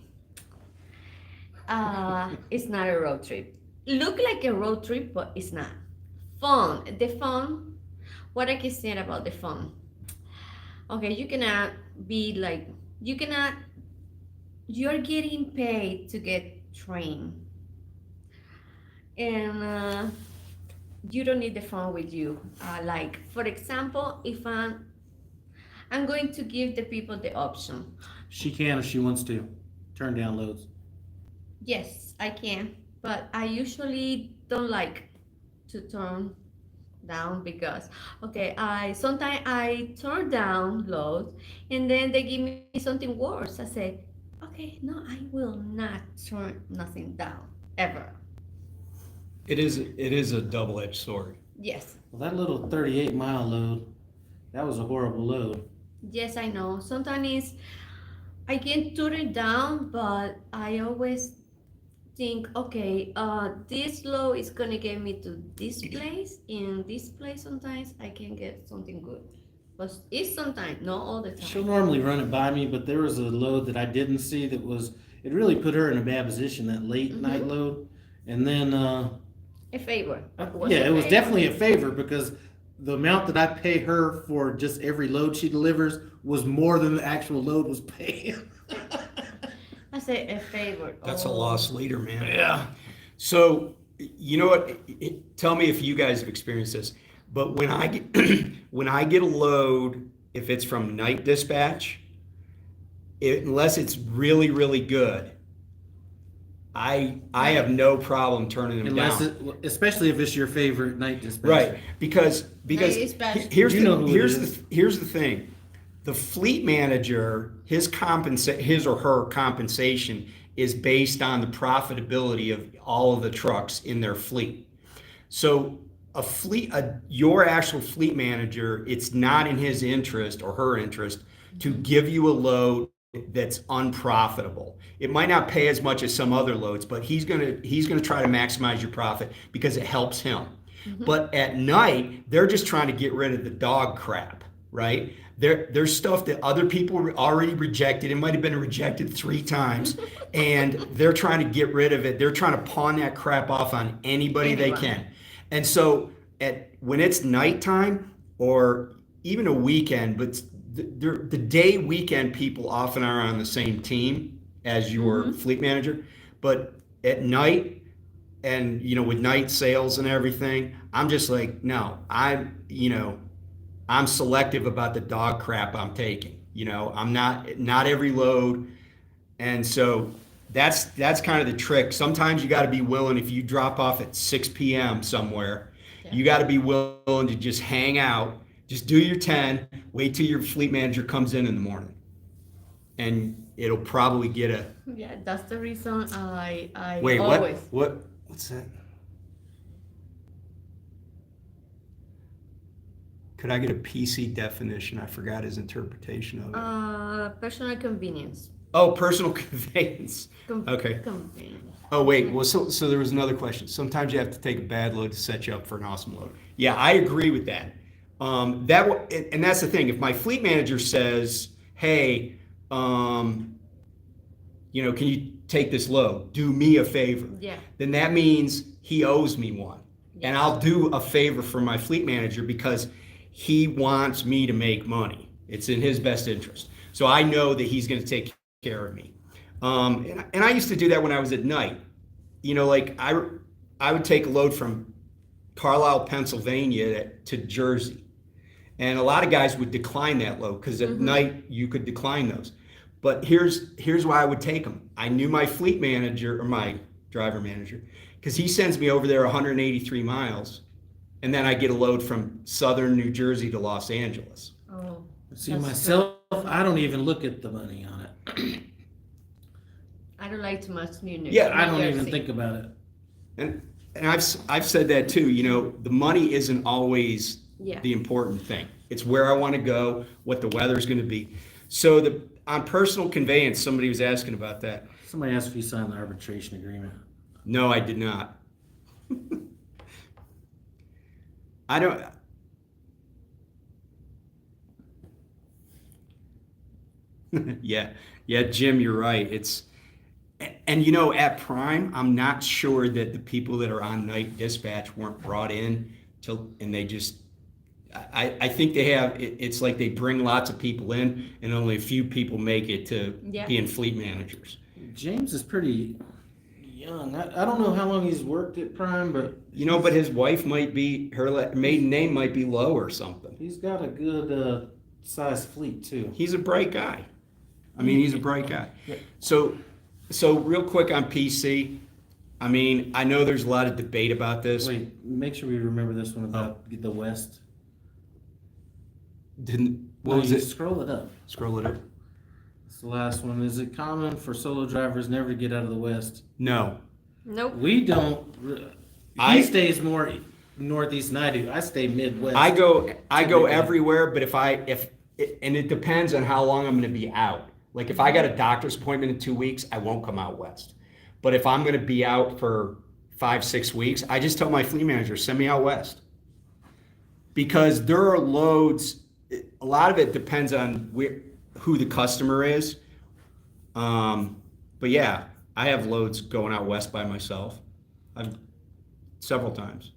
It's not a road trip. Look like a road trip, but it's not. Fun. The fun. What I can say about the fun. Okay, you cannot be like, you're getting paid to get trained. And you don't need the phone with you. Like, for example, if I'm going to give the people the option. She can if she wants to. Turn down loads. Yes, I can, but I usually don't like to turn down because, okay, sometimes I turn down loads and then they give me something worse. I say, okay, no, I will not turn nothing down ever. It is a double-edged sword. Yes. Well, that little 38-mile load, that was a horrible load. Yes, I know. Sometimes I can turn it down, but I always think, okay, this load is gonna get me to this place. In this place, sometimes I can get something good, But it's sometimes, not all the She'll time. normally run it by me, but there was a load that I didn't see that was, it really put her in a bad position, that late night load. And then, A favor. yeah, it was definitely a favor because the amount that I pay her for just every load she delivers was more than the actual load was paid. I say a favor. That's a Oh. lost leader, man. Yeah. So, you know what? Tell me if you guys have experienced this. But when I get when I get a load, if it's from night dispatch, unless it's really, really good, I have no problem turning them down. Especially if it's your favorite night dispatch. Right, because Night dispatch. here's You know who it here's is. here's the thing. The fleet manager, his or her compensation is based on the profitability of all of the trucks in their fleet. So your actual fleet manager, it's not in his interest or her interest to give you a load that's unprofitable. It might not pay as much as some other loads, but he's gonna try to maximize your profit because it helps him. But at night, they're just trying to get rid of the dog crap, right? There's stuff that other people already rejected. It might have been rejected 3 times, and they're trying to get rid of it. They're trying to pawn that crap off on anybody they can. And so when it's nighttime or even a weekend, but the day weekend people often are on the same team as your fleet manager, but at night and with night sales and everything, I'm just like, no, I'm selective about the dog crap I'm taking. I'm not every load. And so that's kind of the trick. Sometimes you got to be willing, if you drop off at 6 p.m. somewhere, you got to be willing to just hang out, just do your 10, wait till your fleet manager comes in the morning. And it'll probably get a... Yeah, that's the reason I Wait, always... what's that? Could I get a PC definition? I forgot his interpretation of it. Personal convenience. Oh, personal conveyance. Okay. Convenience. Oh, wait. Well, so there was another question. Sometimes you have to take a bad load to set you up for an awesome load. Yeah, I agree with that. And that's the thing. If my fleet manager says, "Hey, can you take this load? Do me a favor." Yeah. Then that means he owes me one, Yeah. and I'll do a favor for my fleet manager because he wants me to make money. It's in his best interest. So I know that he's going to take care of me. And I used to do that when I was at night. Like I would take a load from Carlisle, Pennsylvania to Jersey. And a lot of guys would decline that load because at night you could decline those. But here's why I would take them. I knew my fleet manager or my driver manager because he sends me over there 183 miles. And then I get a load from southern New Jersey to Los Angeles. Oh. See, that's myself, I don't even look at the money on it. I don't like too much New Yeah, I don't Jersey. even think about it. And I've said that too. The money isn't always the important thing. It's where I want to go, what the weather's going to be. So on personal conveyance, somebody was asking about that. Somebody asked if you signed the arbitration agreement. No, I did not. I don't. Yeah, Jim, you're right. And at Prime, I'm not sure that the people that are on night dispatch weren't brought in and they just. I think they have. It's like they bring lots of people in, and only a few people make it to being fleet managers. James is pretty young. I don't know how long he's worked at Prime, but but his wife might be, her maiden name might be Lowe or something. he's got a good sized fleet too. He's a bright guy. He's a bright guy. Yeah. So real quick on PC, I know there's a lot of debate about this. Wait, make sure we remember this one about the West. What was it? Scroll it up. Scroll it up. It's the last one. Is it common for solo drivers never to get out of the West? No. Nope. We don't. He stays more northeast than I do. I stay Midwest. I go everywhere, but and it depends on how long I'm going to be out. Like if I got a doctor's appointment in 2 weeks, I won't come out west. But if I'm going to be out for 5-6 weeks, I just tell my fleet manager, send me out west. Because there are loads, a lot of it depends on who the customer is. But yeah, I have loads going out west by myself. Several times.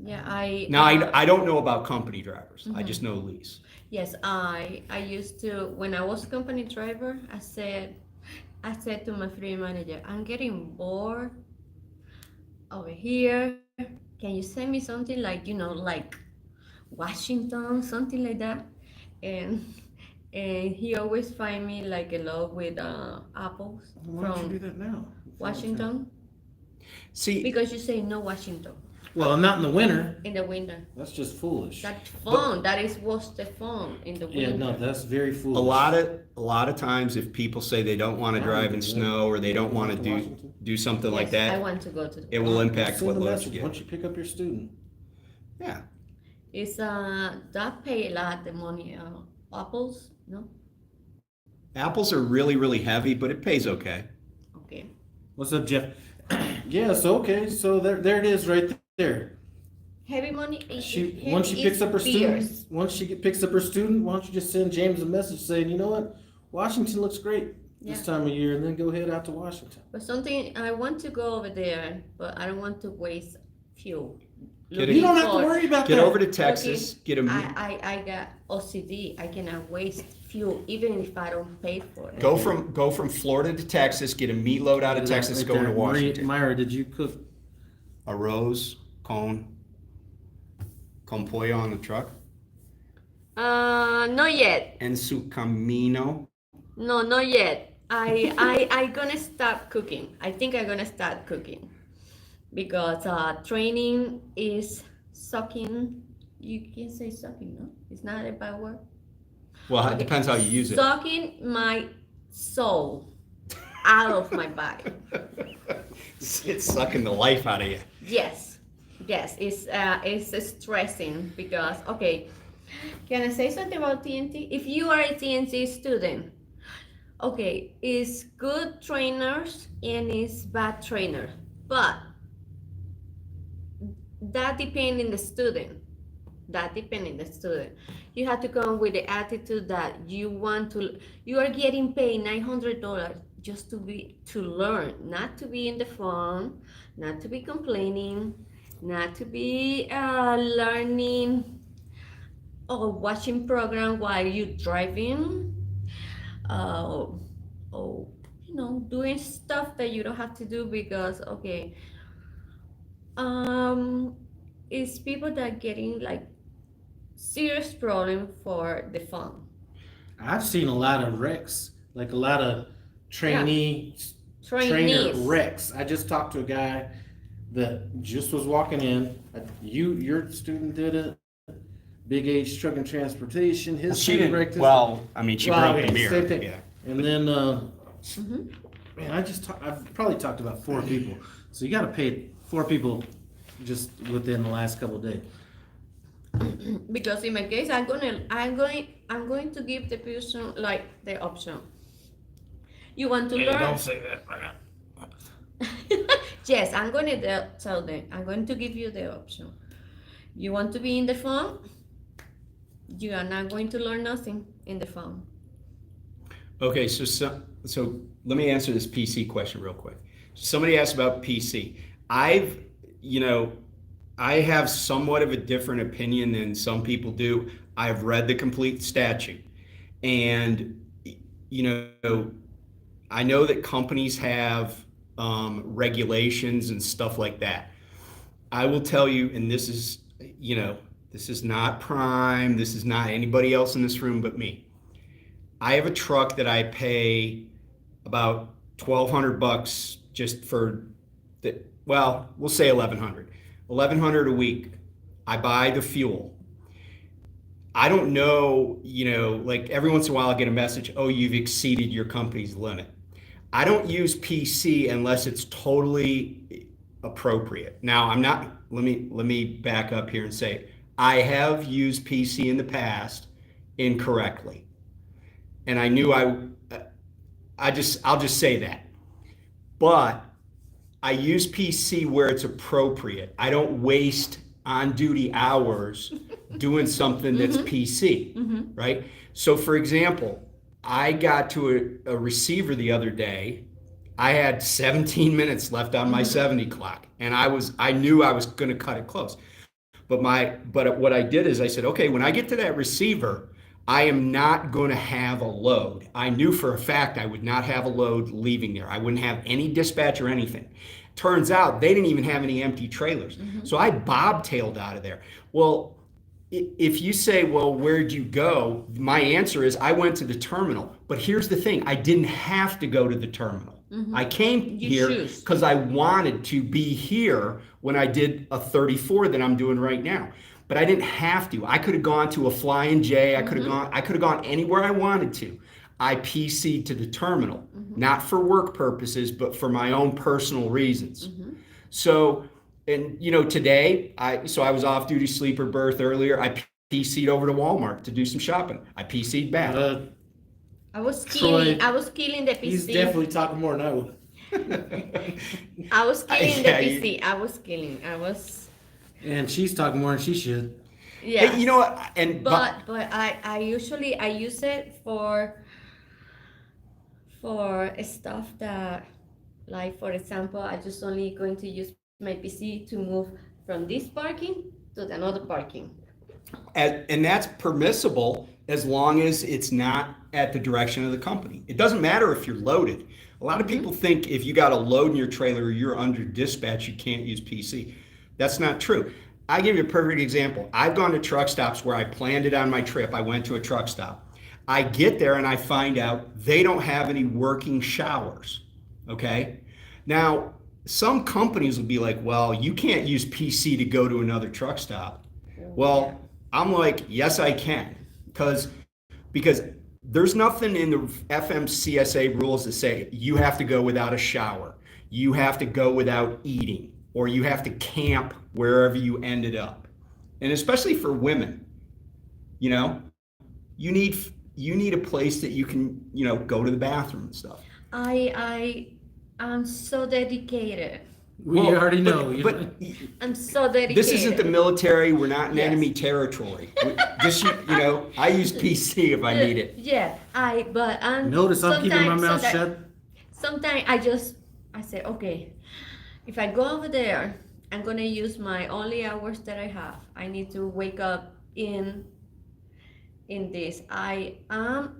Yeah, Now I don't know about company drivers. I just know lease. yes, I used to, when I was company driver, I said to my free manager, I'm getting bored over here. Can you send me something like, like Washington, something like that? And and he always find me like a lot with apples Why don't you do from that now? Washington, See, because you say no Washington Well, not in the winter. in the winter. That's just foolish. That fun, that is what's the fun in the winter. Yeah, no, that's very foolish. a lot of times if people say they don't want to drive in snow or they don't want to do something like Yes, I that, want to go to the it will impact Send what the loads you message get. once you pick up your student. Yeah. It's that pay a lot the money. Apples, no? Apples are really, really heavy, but it pays okay. Okay. What's up, Jeff? Yeah, so okay, so there it is right there. Heavy money. Once she picks up her student, why don't you just send James a message saying, you know what, Washington looks great this time of year, and then go head out to Washington. But something I want to go over there, but I don't want to waste fuel. You don't have to worry about that. Get over to Texas, get a I got OCD. I cannot waste fuel even if I don't pay for it. go from Florida to Texas, get a meat load out of Texas, Right going there. to Washington. Myra, did you cook? Arroz con pollo on the truck. Not yet. En su camino. No, not yet. I gonna start cooking. I think I'm gonna start cooking because training is sucking. You can say sucking, no? It's not a bad word. Well, it depends how you use it. Sucking my soul out of my body. It's sucking the life out of you. Yes, it's stressing because okay. Can I say something about TNT? If you are a TNT student, okay, it's good trainers and it's bad trainers, but that depends on the student. You have to come with the attitude that you are getting paid $900 just to learn, not to be in the phone, not to be complaining, not to be learning or watching program while you're driving, or doing stuff that you don't have to do because okay. It's people that are getting like serious problem for the fun. I've seen a lot of wrecks, like a lot of trainer Trainees. wrecks. I just talked to a guy that just was walking in. Your student did it. Big H Truck and Transportation. His She student didn't. wrecked his- Well, I mean, she broke the okay, mirror. same thing. Yeah. And then, man, I've probably talked about 4 people. So you got to pay 4 people just within the last couple of days. Because in my case, I'm going to give the person like the option. You want to learn? Don't say that. Yes, I'm going to tell them. I'm going to give you the option. You want to be in the phone? You are not going to learn nothing in the phone. Okay, so let me answer this PC question real quick. Somebody asked about PC. I have somewhat of a different opinion than some people do. I've read the complete statute, and I know that companies have regulations and stuff like that. I will tell you, and this is not Prime, this is not anybody else in this room but me. I have a truck that I pay about $1,200 just for we'll say $1,100 a week. I buy the fuel. I don't know, like every once in a while I get a message, oh, you've exceeded your company's limit. I don't use PC unless it's totally appropriate. Now, let me back up here and say, I have used PC in the past incorrectly. And I knew I'll just say that. But I use PC where it's appropriate. I don't waste on-duty hours doing something that's PC, right? So for example, I got to a receiver the other day. I had 17 minutes left on my 70 clock, and I knew I was going to cut it close. But what I did is I said, okay, when I get to that receiver, I am not going to have a load. I knew for a fact I would not have a load leaving there. I wouldn't have any dispatch or anything. Turns out they didn't even have any empty trailers. So I bobtailed out of there. Well, if you say, well, where'd you go? My answer is I went to the terminal. But here's the thing, I didn't have to go to the terminal. I came here because I wanted to be here when I did a 34 that I'm doing right now. But I didn't have to. I could have gone to a Flying J. I could have gone anywhere I wanted to. I PC'd to the terminal, not for work purposes, but for my own personal reasons. So, and today, I was off duty sleeper berth earlier. I PC'd over to Walmart to do some shopping. I PC'd back. I was killing the PC. He's definitely talking more than I would. I was killing the PC. I was. And she's talking more than she should. Yeah. Hey, you know what? But I usually use it for stuff that, like, for example, I just only going to use my PC to move from this parking to another parking. And that's permissible as long as it's not at the direction of the company. It doesn't matter if you're loaded. A lot of people think if you got a load in your trailer or you're under dispatch, you can't use PC. That's not true. I give you a perfect example. I've gone to truck stops where I planned it on my trip. I went to a truck stop. I get there and I find out they don't have any working showers. Okay? Now, some companies will be like, well, you can't use PC to go to another truck stop. Well, I'm like, yes, I can. Because there's nothing in the FMCSA rules that say you have to go without a shower. You have to go without eating. Or you have to camp wherever you ended up. And especially for women, you need a place that you can, go to the bathroom and stuff. I'm so dedicated. We already know. But I'm so dedicated. This isn't the military. We're not in enemy territory. Just, I use PC if I need it. Yeah, Notice I'm keeping my mouth shut. Sometimes I say, okay, if I go over there, I'm gonna use my only hours that I have. I need to wake up in this. I love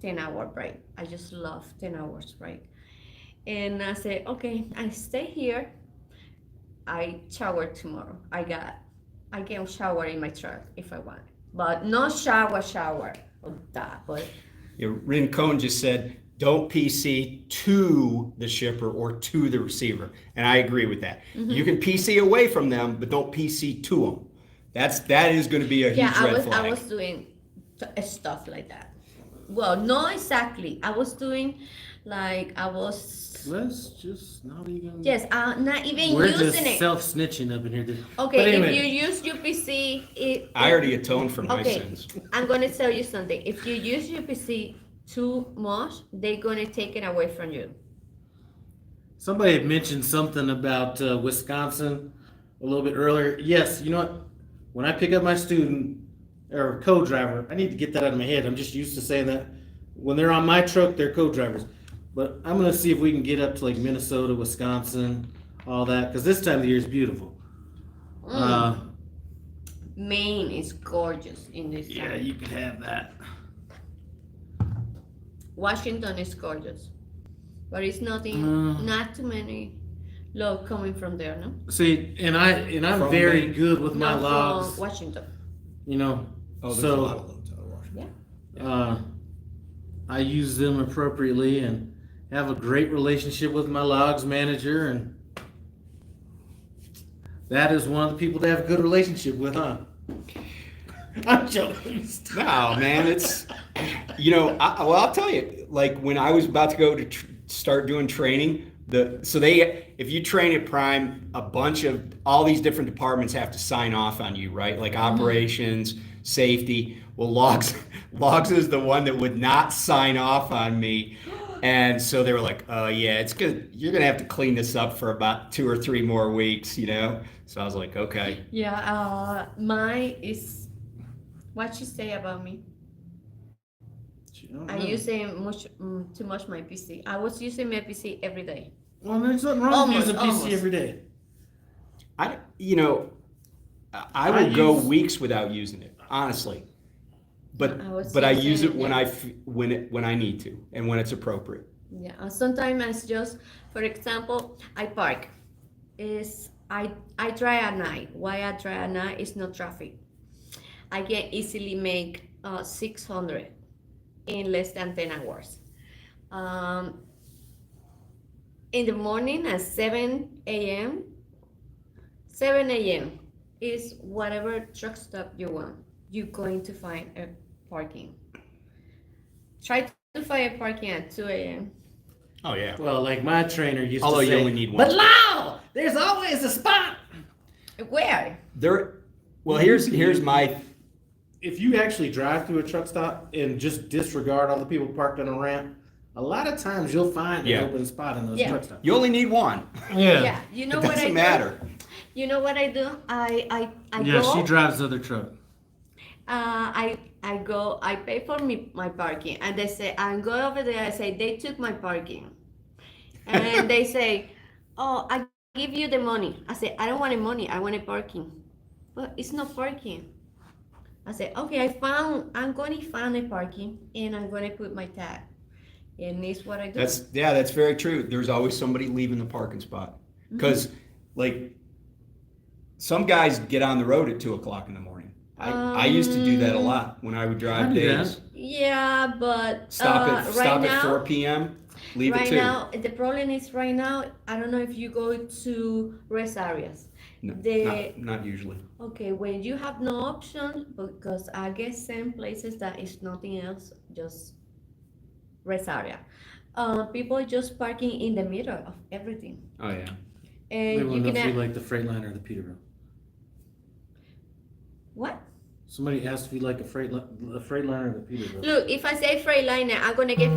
10-hour break. I just love 10 hours break. And I say, okay, I stay here. I shower tomorrow. I can shower in my truck if I want, but no shower of that. But Rincon just said, don't PC to the shipper or to the receiver. And I agree with that. You can PC away from them, but don't PC to them. That is going to be a huge red flag. I was doing stuff like that. Well, not exactly. I was doing Let's just not even. Yes, not even We're using just it. self-snitching up in here. Okay, But anyway. if you use your PC, I already atoned for my sins. I'm gonna tell you something. If you use your PC too much, they're gonna take it away from you. Somebody had mentioned something about Wisconsin a little bit earlier. Yes, you know what? When I pick up my student or co-driver, I need to get that out of my head. I'm just used to saying that. When they're on my truck, they're co-drivers. But I'm going to see if we can get up to like Minnesota, Wisconsin, all that. Because this time of the year is beautiful. Maine is gorgeous in this Yeah, time. you could have that. Washington is gorgeous. But it's nothing, not too many logs coming from there, no? See, and I'm From very Maine? good with my Not logs. from Washington. There's So, a lot of loads out of Washington. Yeah. I use them appropriately and have a great relationship with my logs manager, and that is one of the people to have a good relationship with, huh? I'm joking. No, man, it's, I'll tell you, like when I was about to go to start doing training, if you train at Prime, a bunch of all these different departments have to sign off on you, right? Like operations, safety. Well, logs is the one that would not sign off on me. And so they were like, "Oh yeah, it's good. You're gonna have to clean this up for about 2 or 3 more weeks, you know." So I was like, "Okay." Yeah, mine is what you say about me. I using too much my PC. I was using my PC every day. Well, there's nothing wrong with using PC Almost. every day. I will go weeks without using it, honestly. But I use it when when I need to and when it's appropriate. Yeah, sometimes it's just, for example, I park. I drive at night. Why I drive at night is no traffic. I can easily make 600 in less than 10 hours. In the morning at 7 a.m. 7 a.m. is whatever truck stop you want. You're going to find a parking. Try to find a parking at 2 a.m. Oh yeah. Well, like my trainer used Although to say, you only need one. but Lyle, there's always a spot. Where? Well, here's my. If you actually drive through a truck stop and just disregard all the people parked on the ramp, a lot of times you'll find an open spot in those truck stops. You only need one. Yeah. You know what I do? Doesn't matter. You know what I do? I Yeah, go. she drives the other truck. I go. I pay for my parking, and they say I go over there. I say they took my parking, and they say, "Oh, I give you the money." I say I don't want the money. I want a parking, but it's not parking. I say okay. I'm going to find a parking, and I'm going to put my tag. And it's what I do. That's very true. There's always somebody leaving the parking spot because, like, some guys get on the road at 2:00 in the morning. I used to do that a lot when I would drive days. Yeah, but Stop at 4 p.m. Leave at 2. Right now, the problem is right now. I don't know if you go to rest areas. No, not usually. Okay, when you have no option, because I guess some places that is nothing else, just rest area. People just parking in the middle of everything. Oh yeah. And They you want to can feel like the Freightliner or the Peterbilt. what? Somebody asked if you like a Freightliner or the Peterbilt. Look, if I say Freightliner, I'm gonna get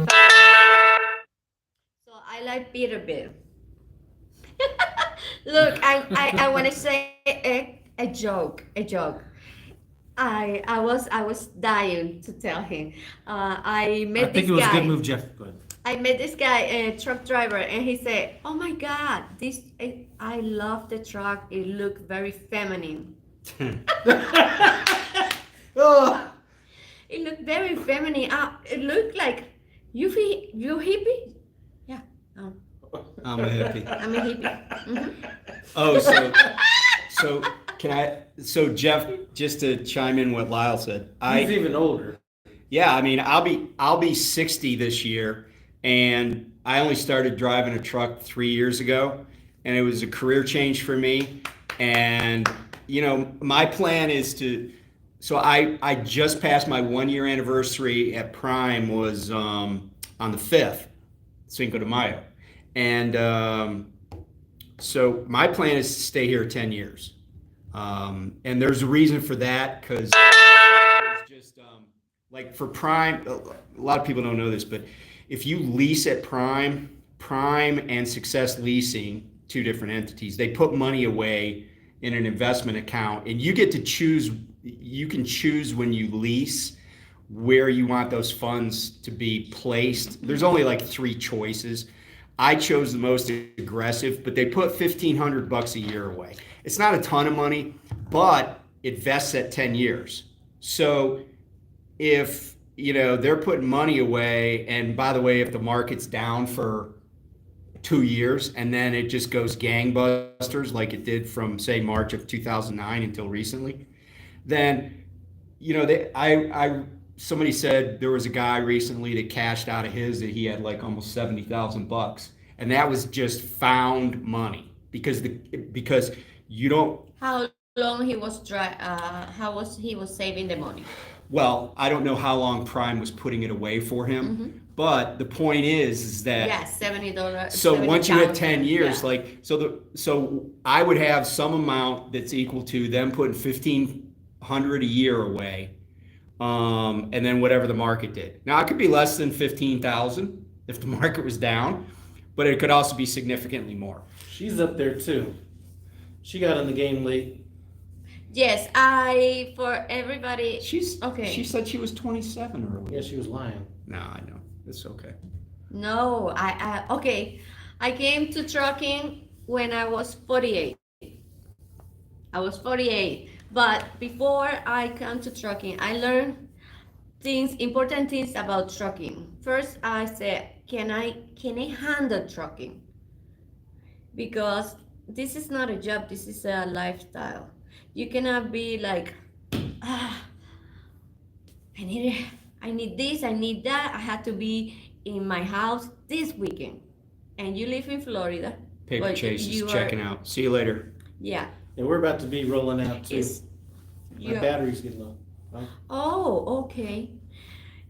so I like Peterbilt. Look, I want to say a joke. I was dying to tell him. I met I think this it was guy. a good move, Jeff. Go ahead. I met this guy, a truck driver, and he said, "Oh my God, I love the truck. It looked very feminine." Oh. It looked very feminine. It looked like you hippie. Yeah. I'm a hippie. I'm a hippie. Mm-hmm. Oh, so Jeff, just to chime in what Lyle said, He's even older. Yeah, I mean, I'll be 60 this year, and I only started driving a truck 3 years ago, and it was a career change for me. And my plan is to. So I just passed my 1-year anniversary at Prime was on the 5th, Cinco de Mayo, and so my plan is to stay here 10 years, and there's a reason for that because just like for Prime, a lot of people don't know this, but if you lease at Prime and Success Leasing, 2 different entities, they put money away in an investment account, and you get to choose. You can choose when you lease where you want those funds to be placed. There's only like 3 choices. I chose the most aggressive, but they put $1,500 a year away. It's not a ton of money, but it vests at 10 years. So if they're putting money away, and by the way, if the market's down for 2 years and then it just goes gangbusters like it did from say March of 2009 until recently, then somebody said there was a guy recently that cashed out of his that he had like almost $70,000, and that was just found money because you don't. How long he was he was saving the money? Well, I don't know how long Prime was putting it away for him, but the point is that $70. So once you hit 10 years, yeah. so I would have some amount that's equal to them putting $1,500 a year away, and then whatever the market did. Now it could be less than 15,000, if the market was down, but it could also be significantly more. She's up there too. She got in the game late. Yes, for everybody. Okay. She said she was 27 earlier. Yeah, she was lying. No, I know. It's okay. No, okay. I came to trucking when I was 48. I was 48. But before I come to trucking, I learned important things about trucking. First, I said, can I handle trucking? Because this is not a job, this is a lifestyle. You cannot be like, I need this, I need that. I had to be in my house this weekend. And you live in Florida. Paper Chase is checking out. See you later. Yeah. And we're about to be rolling out too. My batteries get low. Right? Oh, okay.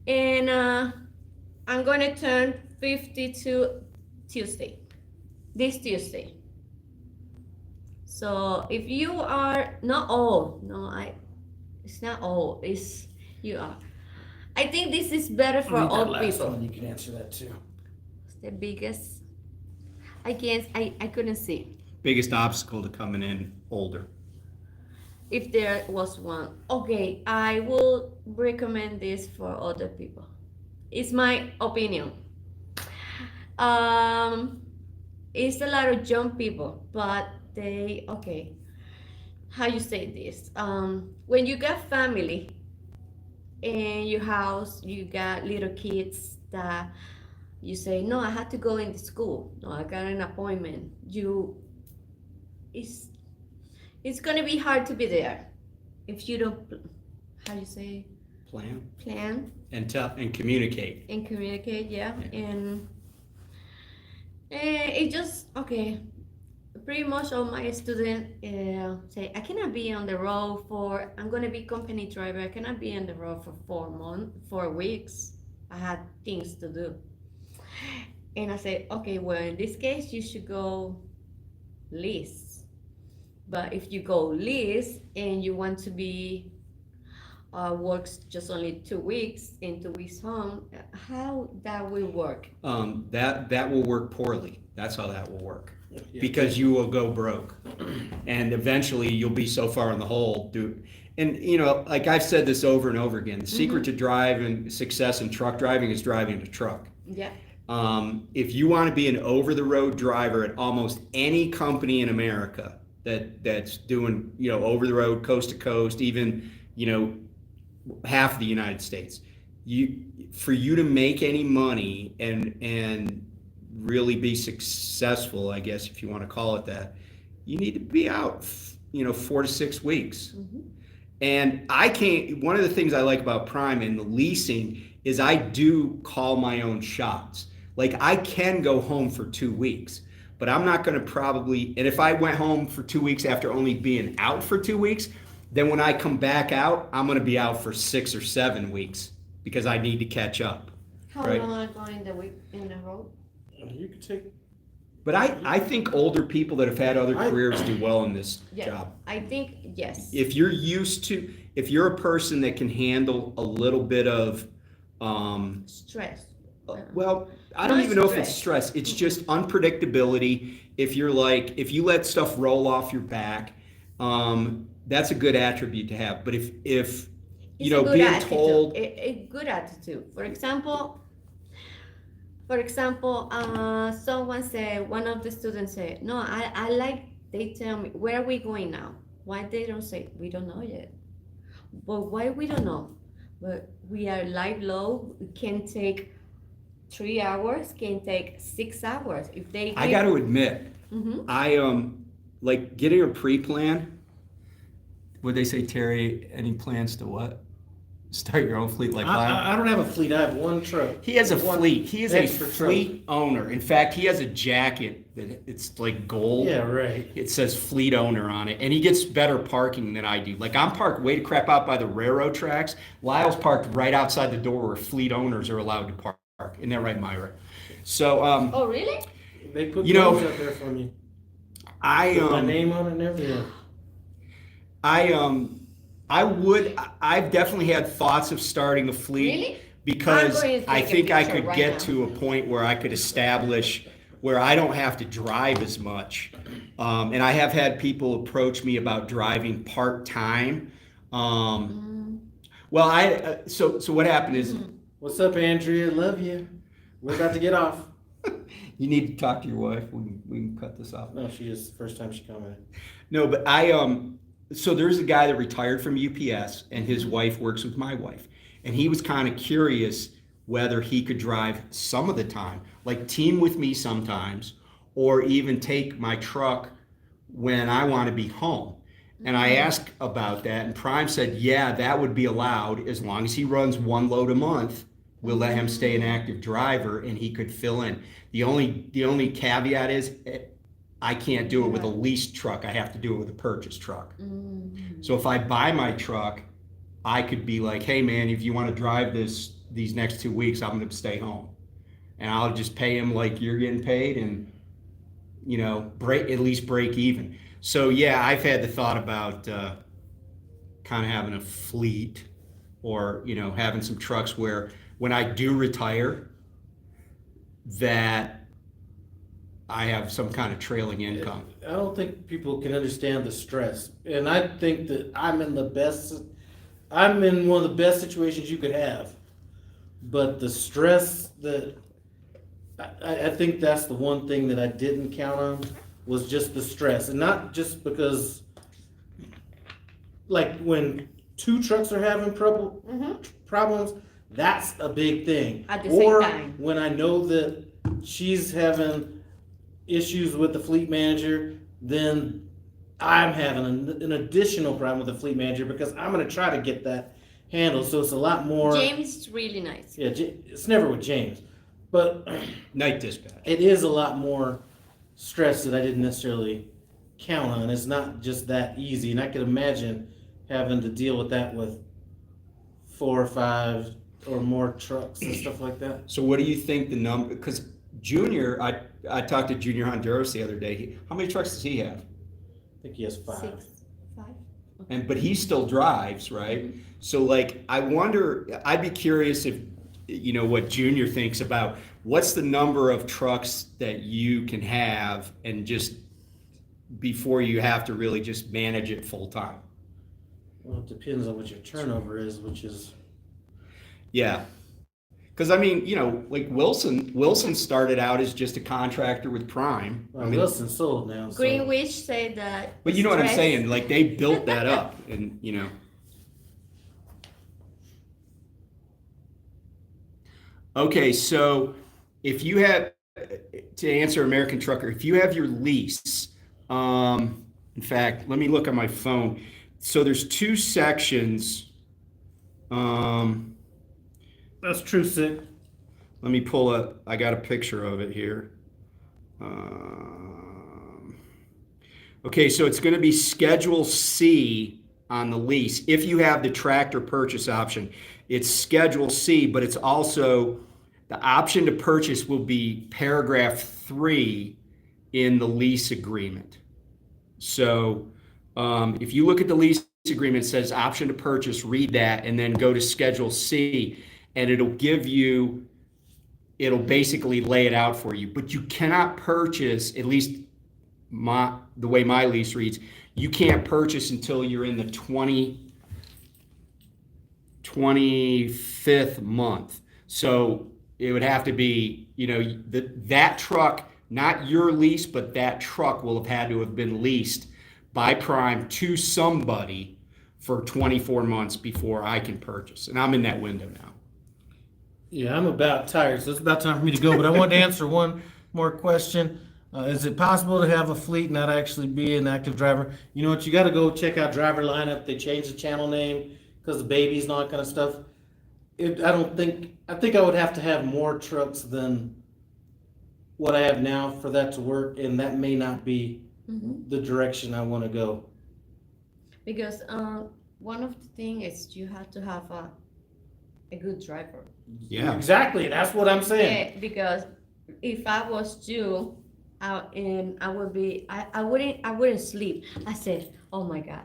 And I'm gonna turn 52 Tuesday. This Tuesday. So if you are not old, it's not old. It's you are. I think this is better for old people. You can answer that too. It's the biggest. I couldn't see. Biggest obstacle to coming in older. If there was one. Okay, I will recommend this for other people. It's my opinion. It's a lot of young people, but how you say this? When you got family in your house, you got little kids that you say, no, I had to go into school. No, I got an appointment. It's gonna be hard to be there if you don't, how you say? Plan. And communicate. And communicate, yeah. And it just, pretty much all my students say, I cannot be on the road I'm gonna be company driver. I cannot be on the road for 4 weeks. I had things to do. And I say, okay, well, in this case, you should go lease. But if you go lease and you want to be works just only 2 weeks and 2 weeks home, how that will work? That will work poorly. That's how that will work. Yeah. Because you will go broke, and eventually you'll be so far in the hole. And like I've said this over and over again, the secret to driving success in truck driving is driving a truck. Yeah. If you want to be an over-the-road driver at almost any company in America that's doing over the road, coast to coast, even half of the United States, for you to make any money and really be successful, I guess if you want to call it that, you need to be out 4 to 6 weeks. And one of the things I like about Prime and the leasing is I do call my own shots. Like, I can go home for 2 weeks, but I'm not going to and if I went home for 2 weeks after only being out for 2 weeks, then when I come back out, I'm going to be out for 6 or 7 weeks because I need to catch up. How long are you going in the road? You could take. But I think older people that have had other careers do well in this job. I think, yes. If you're a person that can handle a little bit of stress. Well, I don't even know if it's stress. It's just unpredictability. If you let stuff roll off your back, that's a good attribute to have. But if being told a good attitude. For example, someone said, one of the students said, no, they tell me, where are we going now? Why they don't say, we don't know yet. But why we don't know? But we are live low. It can take 3 hours, can take 6 hours. I got to admit, I like getting a pre-plan. Would they say, Terry, any plans to what? Start your own fleet like Lyle? I don't have a fleet. I have one truck. He has a fleet. He is a fleet owner. In fact, he has a jacket that it's like gold. Yeah, right. It says fleet owner on it, and he gets better parking than I do. Like, I'm parked way to crap out by the railroad tracks. Lyle's parked right outside the door where fleet owners are allowed to park. Isn't that right, Myra? So. Oh, really? They put those up there for me. Put my name on it and everything. I've definitely had thoughts of starting a fleet. Really? because I'm going to I take a think I picture could right get now. to a point where I could establish where I don't have to drive as much. And I have had people approach me about driving part-time. Well, so what happened is What's up, Andrea? Love you. We're about to get off. you need to talk to your wife. We can cut this off. No, she is first time she commented. No, but so there's a guy that retired from UPS and his wife works with my wife. And he was kind of curious whether he could drive some of the time, like team with me sometimes, or even take my truck when I want to be home. And I asked about that, and Prime said, yeah, that would be allowed as long as he runs one load a month. We'll let him stay an active driver, and he could fill in. The only caveat is I can't do it with a leased truck. I have to do it with a purchased truck. So if I buy my truck, I could be like, hey man, if you want to drive these next 2 weeks, I'm going to stay home, and I'll just pay him like you're getting paid, and at least break even. So yeah, I've had the thought about kind of having a fleet, or having some trucks where when I do retire, that I have some kind of trailing income. I don't think people can understand the stress, and I think that I'm in one of the best situations you could have, but the stress that I think that's the one thing that I didn't count on, was just the stress, and not just because, like, when two trucks are having problems, that's a big thing. At the same time. When I know that she's having issues with the fleet manager, then I'm having an additional problem with the fleet manager, because I'm going to try to get that handled. So it's a lot more. James is really nice. Yeah, it's never with James, but Night dispatch. it is a lot more stress that I didn't necessarily count on. It's not just that easy, and I can imagine having to deal with that with 4 or 5 or more trucks and stuff like that. So what do you think the number? Because Junior, I talked to Junior Honduras the other day. How many trucks does he have? I think he has 5. 6, 5. But he still drives, right? So like, I wonder. I'd be curious if what Junior thinks about what's the number of trucks that you can have, and just before you have to really just manage it full time. Well, it depends on what your turnover is, which is. Yeah. Because I mean, like Wilson started out as just a contractor with Prime. Well, Wilson sold now. So. Greenwich said that. But you know what I'm saying? Like, they built that up, and Okay, so if you have, to answer American Trucker, if you have your lease, in fact, let me look on my phone. So there's 2 sections. That's true, Sick. Let me pull I got a picture of it here. Okay, so it's going to be Schedule C on the lease. If you have the tractor purchase option, it's Schedule C, but it's also the option to purchase will be paragraph 3 in the lease agreement. So if you look at the lease agreement, it says option to purchase, read that, and then go to Schedule C, and it'll basically lay it out for you. But you cannot purchase, at least the way my lease reads, you can't purchase until you're in the 25th month. So it would have to be, that truck, not your lease, but that truck will have had to have been leased by Prime to somebody for 24 months before I can purchase. And I'm in that window now. Yeah, I'm about tired, so it's about time for me to go. But I want to answer one more question. Is it possible to have a fleet and not actually be an active driver? You know what? You got to go check out Driver Lineup. They changed the channel name because the babies and all that kind of stuff. I think I would have to have more trucks than what I have now for that to work, and that may not be the direction I want to go. Because one of the things is you have to have a good driver. Yeah, exactly. That's what I'm saying. Yeah, because if I was you, I wouldn't sleep. I said, oh my God,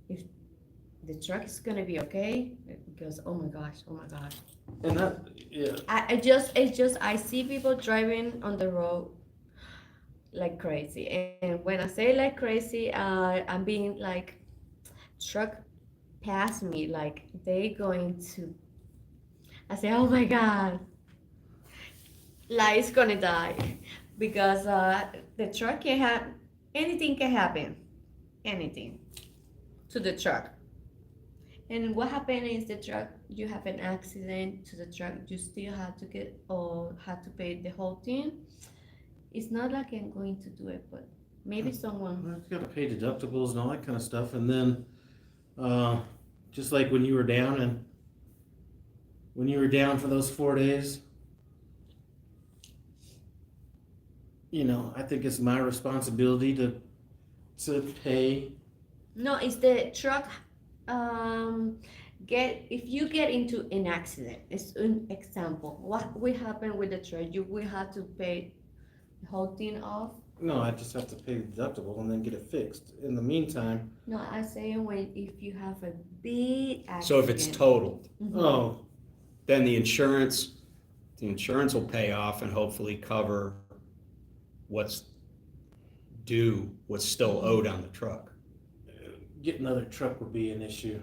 if the truck is gonna be okay because oh my gosh. And that, yeah. I see people driving on the road like crazy, and when I say like crazy, I'm being like truck pass me like they going to. I say, oh my god, like it's gonna die because the truck can have anything can happen, anything to the truck. And what happened is the truck, you have an accident to the truck, you still have to get or have to pay the whole thing. It's not like I'm going to do it, but maybe someone. Well, you gotta pay deductibles and all that kind of stuff, and then, just like when you were down for those 4 days, I think it's my responsibility to pay. No, it's the truck. If you get into an accident, it's an example. What will happen with the truck? You will have to pay the whole thing off. No, I just have to pay the deductible and then get it fixed. In the meantime, No, I say if you have a big accident. So if it's totaled, oh, then the insurance will pay off and hopefully cover what's due, what's still owed on the truck. getting another truck would be an issue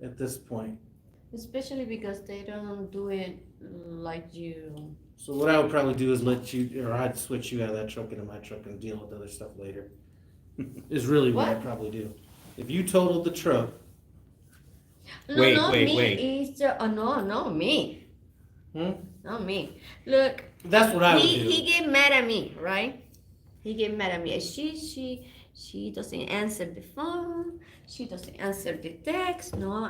at this point. Especially because they don't do it like you. So what I would probably do is I'd switch you out of that truck into my truck and deal with other stuff later. Is really what I'd probably do. If you totaled the truck. No, Wait, not wait, me. wait. It's not me. Not me. Look. That's what I would do. He get mad at me, right? He get mad at me. She doesn't answer the phone. She doesn't answer the text. No,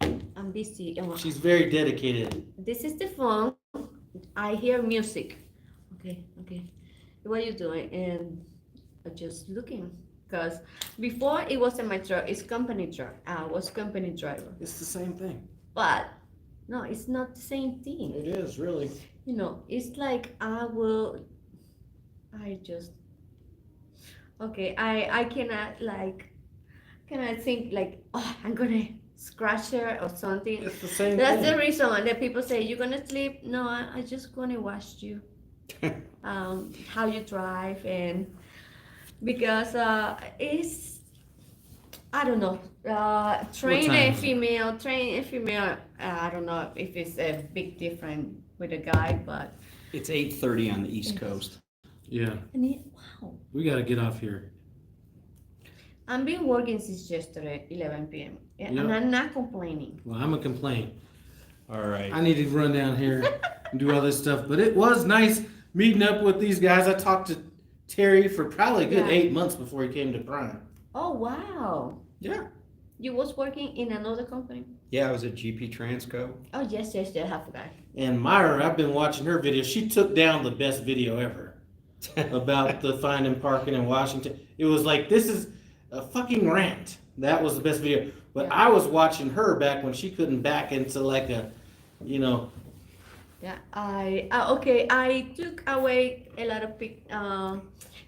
I'm busy. She's very dedicated. This is the phone. I hear music. Okay. What are you doing? And I'm just looking. Because before it wasn't my truck, it's company truck. I was company driver. It's the same thing. But no, it's not the same thing. It is, really. It's like I cannot think like, oh, I'm gonna scratch her or something. It's the same That's thing. the reason that people say, you're gonna sleep? No, I just gonna watch you. How you drive, and because it's, I don't know, train a female, I don't know if it's a big difference with a guy, but. It's 8:30 on the East Coast. Yeah. Wow. We gotta get off here. I've been working since yesterday, 11 p.m. And I'm not complaining. Well, I'm gonna complain. All right. I need to run down here and do all this stuff. But it was nice meeting up with these guys. I talked to Terry for probably a good 8 months before he came to Prime. Oh, wow. Yeah. You was working in another company? Yeah, I was at GP Transco. Oh, yes, I forgot. And Myra, I've been watching her video. She took down the best video ever about the finding parking in Washington. It was like, this is a fucking rant. That was the best video. But I was watching her back when she couldn't back into like a, Yeah, I took away a lot of the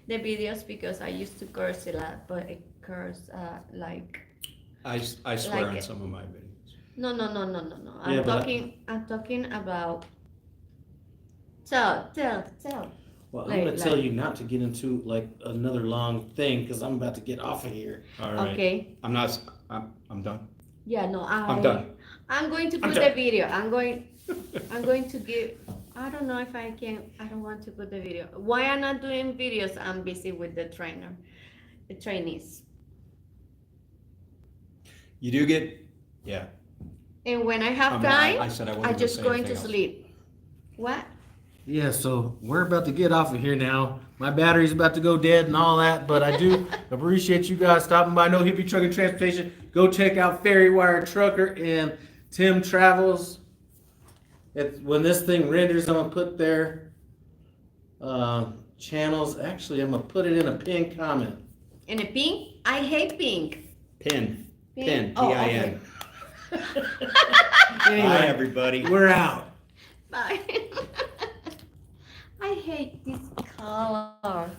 videos because I used to curse a lot, but I curse like. I swear like on some of my videos. No. Yeah, I'm talking about. Tell. Well, I'm gonna tell you not to get into like another long thing because I'm about to get off of here. All right. Okay. I'm done. Yeah, no, I'm done. I'm going to put the video. I'm going to give. I don't know if I can. I don't want to put the video. Why I'm not doing videos? I'm busy with the trainees. You do get, yeah. And when I have I time, said I wasn't I'm gonna just say going to anything else. sleep. What? Yeah, so we're about to get off of here now. My battery's about to go dead and all that, but I do appreciate you guys stopping by. No Hippie Truck and Transportation. Go check out Fairywire Trucker and Tim Travels. When this thing renders, I'm gonna put their channels. Actually, I'm gonna put it in a pinned comment. In a pink? I hate pink. Pin. Pin? P-I-N. Anyway, Bye, everybody. we're out. Bye. I hate this color.